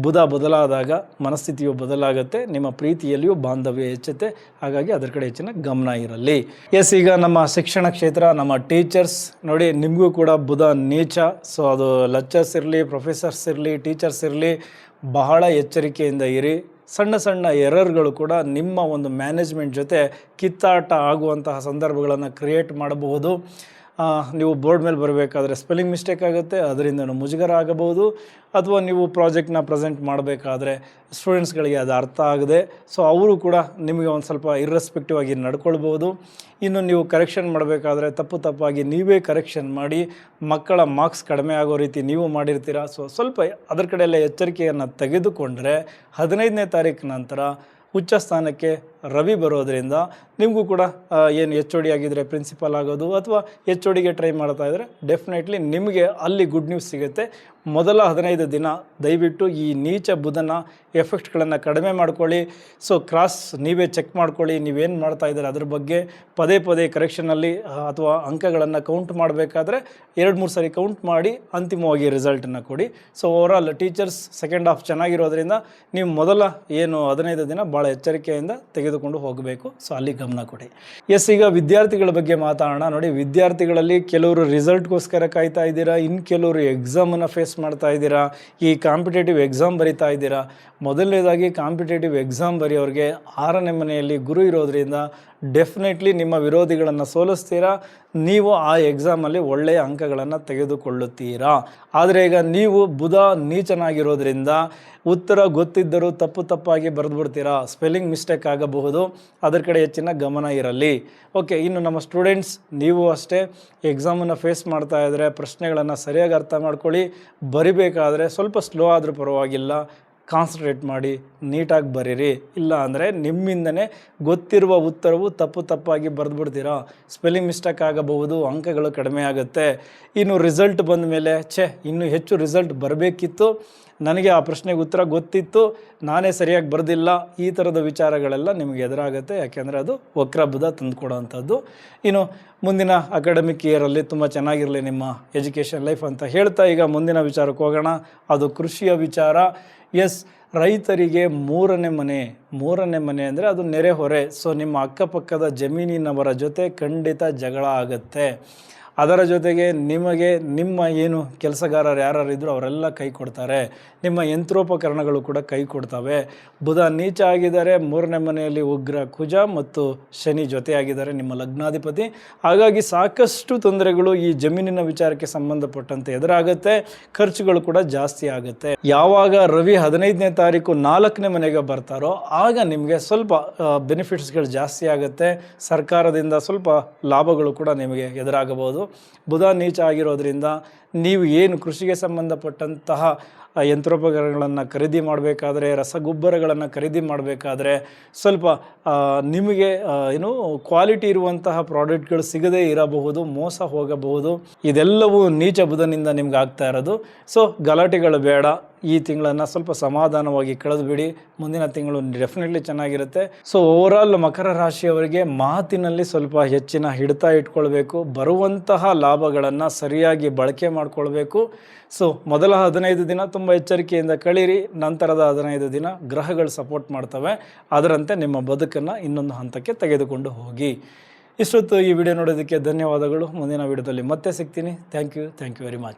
ಬುಧ ಬದಲಾದಾಗ ಮನಸ್ಥಿತಿಯು ಬದಲಾಗುತ್ತೆ, ನಿಮ್ಮ ಪ್ರೀತಿಯಲ್ಲಿಯೂ ಬಾಂಧವ್ಯ ಹೆಚ್ಚುತ್ತೆ. ಹಾಗಾಗಿ ಅದರ ಕಡೆ ಹೆಚ್ಚಿನ ಗಮನ ಇರಲಿ. ಎಸ್, ಈಗ ನಮ್ಮ ಶಿಕ್ಷಣ ಕ್ಷೇತ್ರ, ನಮ್ಮ ಟೀಚರ್ಸ್ ನೋಡಿ, ನಿಮಗೂ ಕೂಡ ಬುಧ ನೀಚ. ಸೊ ಅದು ಲೆಕ್ಚರ್ಸ್ ಇರಲಿ, ಪ್ರೊಫೆಸರ್ಸ್ ಇರಲಿ, ಟೀಚರ್ಸ್ ಇರಲಿ, ಬಹಳ ಎಚ್ಚರಿಕೆಯಿಂದ ಇರಿ. ಸಣ್ಣ ಸಣ್ಣ ಎರರ್ಗಳು ಕೂಡ ನಿಮ್ಮ ಒಂದು ಮ್ಯಾನೇಜ್ಮೆಂಟ್ ಜೊತೆ ಕಿತ್ತಾಟ ಆಗುವಂತಹ ಸಂದರ್ಭಗಳನ್ನು ಕ್ರಿಯೇಟ್ ಮಾಡಬಹುದು. ನೀವು ಬೋರ್ಡ್ ಮೇಲೆ ಬರಬೇಕಾದ್ರೆ ಸ್ಪೆಲ್ಲಿಂಗ್ ಮಿಸ್ಟೇಕ್ ಆಗುತ್ತೆ, ಅದರಿಂದ ಮುಜುಗರ ಆಗಬಹುದು. ಅಥವಾ ನೀವು ಪ್ರಾಜೆಕ್ಟ್ನ ಪ್ರೆಸೆಂಟ್ ಮಾಡಬೇಕಾದ್ರೆ ಸ್ಟೂಡೆಂಟ್ಸ್ಗಳಿಗೆ ಅದು ಅರ್ಥ ಆಗದೆ ಸೊ ಅವರು ಕೂಡ ನಿಮಗೆ ಒಂದು ಸ್ವಲ್ಪ ಇರ್ರೆಸ್ಪೆಕ್ಟಿವ್ ಆಗಿ ನಡ್ಕೊಳ್ಬೋದು. ಇನ್ನು ನೀವು ಕರೆಕ್ಷನ್ ಮಾಡಬೇಕಾದ್ರೆ ತಪ್ಪಾಗಿ ನೀವೇ ಕರೆಕ್ಷನ್ ಮಾಡಿ ಮಕ್ಕಳ ಮಾರ್ಕ್ಸ್ ಕಡಿಮೆ ಆಗೋ ರೀತಿ ನೀವು ಮಾಡಿರ್ತೀರ. ಸೊ ಸ್ವಲ್ಪ ಅದರ ಕಡೆ ಎಲ್ಲ ಎಚ್ಚರಿಕೆಯನ್ನು ತೆಗೆದುಕೊಂಡ್ರೆ 15ನೇ ತಾರೀಕು ನಂತರ ಉಚ್ಚ ಸ್ಥಾನಕ್ಕೆ ರವಿ ಬರೋದರಿಂದ ನಿಮಗೂ ಕೂಡ ಏನು HOD ಆಗಿದ್ದರೆ ಪ್ರಿನ್ಸಿಪಲ್ ಆಗೋದು ಅಥವಾ HODಗೆ ಟ್ರೈ ಮಾಡ್ತಾ ಇದ್ದರೆ ಡೆಫಿನೆಟ್ಲಿ ನಿಮಗೆ ಅಲ್ಲಿ ಗುಡ್ ನ್ಯೂಸ್ ಸಿಗುತ್ತೆ. ಮೊದಲ 15 ದಿನ ದಯವಿಟ್ಟು ಈ ನೀಚ ಬುಧನ ಎಫೆಕ್ಟ್ಗಳನ್ನು ಕಡಿಮೆ ಮಾಡ್ಕೊಳ್ಳಿ. ಸೊ ಕ್ರಾಸ್ ನೀವೇ ಚೆಕ್ ಮಾಡ್ಕೊಳ್ಳಿ, ನೀವೇನು ಮಾಡ್ತಾ ಇದ್ದಾರೆ ಅದ್ರ ಬಗ್ಗೆ ಪದೇ ಕರೆಕ್ಷನಲ್ಲಿ ಅಥವಾ ಅಂಕಗಳನ್ನು ಕೌಂಟ್ ಮಾಡಬೇಕಾದ್ರೆ 2-3 ಸರಿ ಕೌಂಟ್ ಮಾಡಿ ಅಂತಿಮವಾಗಿ ರಿಸಲ್ಟನ್ನು ಕೊಡಿ. So overall teachers second half ಚೆನ್ನಾಗಿರೋದ್ರಿಂದ ನೀವು ಮೊದಲ ಏನು 15 ದಿನ ಭಾಳ ಎಚ್ಚರಿಕೆಯಿಂದ ತೆಗೆದುಕೊಂಡು ಹೋಗಬೇಕು. ಸೊ ಅಲ್ಲಿ ಗಮನ ಕೊಡಿ. ಎಸ್, ಈಗ ವಿದ್ಯಾರ್ಥಿಗಳ ಬಗ್ಗೆ ಮಾತಾಡೋಣ. ನೋಡಿ, ವಿದ್ಯಾರ್ಥಿಗಳಲ್ಲಿ ಕೆಲವರು ರಿಸಲ್ಟ್ಗೋಸ್ಕರ ಕಾಯ್ತಾ ಇದ್ದೀರಾ, ಇನ್ನು ಕೆಲವರು ಎಕ್ಸಾಮನ್ನು ಫೇಸ್ ಮಾಡ್ತಾ ಇದ್ದೀರಾ, ಈ ಕಾಂಪಿಟೇಟಿವ್ ಎಕ್ಸಾಮ್ ಬರಿತಾ ಇದ್ದೀರಾ. ಮೊದಲನೇದಾಗಿ ಕಾಂಪಿಟೇಟಿವ್ ಎಕ್ಸಾಮ್ ಬರೆಯೋರಿಗೆ 6ನೇ ಮನೆಯಲ್ಲಿ ಗುರು ಇರೋದ್ರಿಂದ ಡೆಫಿನೆಟ್ಲಿ ನಿಮ್ಮ ವಿರೋಧಿಗಳನ್ನು ಸೋಲಿಸ್ತೀರಾ. ನೀವು ಆ ಎಕ್ಸಾಮಲ್ಲಿ ಒಳ್ಳೆಯ ಅಂಕಗಳನ್ನು ತೆಗೆದುಕೊಳ್ಳುತ್ತೀರಾ. ಆದರೆ ಈಗ ನೀವು ಬುಧ ನೀಚನಾಗಿರೋದ್ರಿಂದ ಉತ್ತರ ಗೊತ್ತಿದ್ದರೂ ತಪ್ಪಾಗಿ ಬರೆದುಬಿಡ್ತೀರಾ, ಸ್ಪೆಲ್ಲಿಂಗ್ ಮಿಸ್ಟೇಕ್ ಆಗಬಹುದು. ಅದರ ಕಡೆ ಹೆಚ್ಚಿನ ಗಮನ ಇರಲಿ. ಓಕೆ, ಇನ್ನು ನಮ್ಮ ಸ್ಟೂಡೆಂಟ್ಸ್, ನೀವು ಅಷ್ಟೇ ಎಕ್ಸಾಮನ್ನು ಫೇಸ್ ಮಾಡ್ತಾ ಇದ್ದರೆ ಪ್ರಶ್ನೆಗಳನ್ನು ಸರಿಯಾಗಿ ಅರ್ಥ ಮಾಡ್ಕೊಳ್ಳಿ. ಬರಿಬೇಕಾದ್ರೆ ಸ್ವಲ್ಪ ಸ್ಲೋ ಆದರೂ ಪರವಾಗಿಲ್ಲ, ಕಾನ್ಸಂಟ್ರೇಟ್ ಮಾಡಿ ನೀಟಾಗಿ ಬರೀರಿ. ಇಲ್ಲ ಅಂದರೆ ನಿಮ್ಮಿಂದನೇ ಗೊತ್ತಿರುವ ಉತ್ತರವು ತಪ್ಪಾಗಿ ಬರೆದುಬಿಡ್ತೀರಾ, ಸ್ಪೆಲ್ಲಿಂಗ್ ಮಿಸ್ಟೇಕ್ ಆಗಬಹುದು, ಅಂಕಗಳು ಕಡಿಮೆ ಆಗುತ್ತೆ. ಇನ್ನು ರಿಸಲ್ಟ್ ಬಂದ ಮೇಲೆ ಇನ್ನೂ ಹೆಚ್ಚು ರಿಸಲ್ಟ್ ಬರಬೇಕಿತ್ತು, ನನಗೆ ಆ ಪ್ರಶ್ನೆಗೆ ಉತ್ತರ ಗೊತ್ತಿತ್ತು, ನಾನೇ ಸರಿಯಾಗಿ ಬರೆದಿಲ್ಲ, ಈ ಥರದ ವಿಚಾರಗಳೆಲ್ಲ ನಿಮಗೆ ಎದುರಾಗುತ್ತೆ. ಯಾಕೆಂದರೆ ಅದು ವಕ್ರ ಬುಧ ತಂದುಕೊಡೋವಂಥದ್ದು. ಇನ್ನು ಮುಂದಿನ ಅಕಾಡೆಮಿಕ್ ಇಯರಲ್ಲಿ ತುಂಬ ಚೆನ್ನಾಗಿರಲಿ ನಿಮ್ಮ ಎಜುಕೇಷನ್ ಲೈಫ್ ಅಂತ ಹೇಳ್ತಾ ಈಗ ಮುಂದಿನ ವಿಚಾರಕ್ಕೆ ಹೋಗೋಣ. ಅದು ಕೃಷಿಯ ವಿಚಾರ. ಎಸ್, ರೈತರಿಗೆ ಮೂರನೇ ಮನೆ ಅಂದರೆ ಅದು ನೆರೆಹೊರೆ. ಸೊ ನಿಮ್ಮ ಅಕ್ಕಪಕ್ಕದ ಜಮೀನಿನವರ ಜೊತೆ ಖಂಡಿತ ಜಗಳ ಆಗುತ್ತೆ. ಅದರ ಜೊತೆಗೆ ನಿಮಗೆ ನಿಮ್ಮ ಏನು ಕೆಲಸಗಾರರು ಯಾರಿದ್ರು ಅವರೆಲ್ಲ ಕೈ ಕೊಡ್ತಾರೆ, ನಿಮ್ಮ ಯಂತ್ರೋಪಕರಣಗಳು ಕೂಡ ಕೈ ಕೊಡ್ತವೆ. ಬುಧ ನೀಚ ಆಗಿದ್ದಾರೆ, 3ನೇ ಮನೆಯಲ್ಲಿ ಉಗ್ರ ಕುಜ ಮತ್ತು ಶನಿ ಜೊತೆಯಾಗಿದ್ದಾರೆ, ನಿಮ್ಮ ಲಗ್ನಾಧಿಪತಿ. ಹಾಗಾಗಿ ಸಾಕಷ್ಟು ತೊಂದರೆಗಳು ಈ ಜಮೀನಿನ ವಿಚಾರಕ್ಕೆ ಸಂಬಂಧಪಟ್ಟಂತೆ ಎದುರಾಗುತ್ತೆ, ಖರ್ಚುಗಳು ಕೂಡ ಜಾಸ್ತಿ ಆಗುತ್ತೆ. ಯಾವಾಗ ರವಿ 15ನೇ ತಾರೀಕು 4ನೇ ಮನೆಗೆ ಬರ್ತಾರೋ ಆಗ ನಿಮಗೆ ಸ್ವಲ್ಪ ಬೆನಿಫಿಟ್ಸ್ಗಳು ಜಾಸ್ತಿ ಆಗುತ್ತೆ. ಸರ್ಕಾರದಿಂದ ಸ್ವಲ್ಪ ಲಾಭಗಳು ಕೂಡ ನಿಮಗೆ ಎದುರಾಗಬಹುದು. ಬುಧ ನೀಚ ಆಗಿರೋದ್ರಿಂದ ನೀವು ಏನು ಕೃಷಿಗೆ ಸಂಬಂಧಪಟ್ಟಂತಹ ಯಂತ್ರೋಪಕರಣಗಳನ್ನು ಖರೀದಿ ಮಾಡಬೇಕಾದ್ರೆ, ರಸಗೊಬ್ಬರಗಳನ್ನು ಖರೀದಿ ಮಾಡಬೇಕಾದ್ರೆ ಸ್ವಲ್ಪ ನಿಮಗೆ ಕ್ವಾಲಿಟಿ ಇರುವಂತಹ ಪ್ರಾಡಕ್ಟ್ಗಳು ಸಿಗದೇ ಇರಬಹುದು, ಮೋಸ ಹೋಗಬಹುದು. ಇದೆಲ್ಲವೂ ನೀಚ ಬುಧನಿಂದ ನಿಮ್ಗೆ ಆಗ್ತಾ ಇರೋದು. ಸೊ ಗಲಾಟೆಗಳು ಬೇಡ, ಈ ತಿಂಗಳನ್ನು ಸ್ವಲ್ಪ ಸಮಾಧಾನವಾಗಿ ಕಳೆದುಬಿಡಿ. ಮುಂದಿನ ತಿಂಗಳು ಡೆಫಿನೆಟ್ಲಿ ಚೆನ್ನಾಗಿರುತ್ತೆ. ಸೊ ಓವರಾಲ್ ಮಕರ ರಾಶಿಯವರಿಗೆ ಮಾತಿನಲ್ಲಿ ಸ್ವಲ್ಪ ಹೆಚ್ಚಿನ ಹಿಡಿತ ಇಟ್ಕೊಳ್ಬೇಕು, ಬರುವಂತಹ ಲಾಭಗಳನ್ನು ಸರಿಯಾಗಿ ಬಳಕೆ ಮಾಡಿಕೊಳ್ಬೇಕು. ಸೊ ಮೊದಲ 15 ದಿನ ತುಂಬ ಎಚ್ಚರಿಕೆಯಿಂದ ಕಳೀರಿ, ನಂತರದ 15 ದಿನ ಗ್ರಹಗಳು ಸಪೋರ್ಟ್ ಮಾಡ್ತವೆ, ಅದರಂತೆ ನಿಮ್ಮ ಬದುಕನ್ನು ಇನ್ನೊಂದು ಹಂತಕ್ಕೆ ತೆಗೆದುಕೊಂಡು ಹೋಗಿ. ಇಷ್ಟೊತ್ತು ಈ ವಿಡಿಯೋ ನೋಡೋದಕ್ಕೆ ಧನ್ಯವಾದಗಳು. ಮುಂದಿನ ವಿಡಿಯೋದಲ್ಲಿ ಮತ್ತೆ ಸಿಗ್ತೀನಿ. Thank you very much.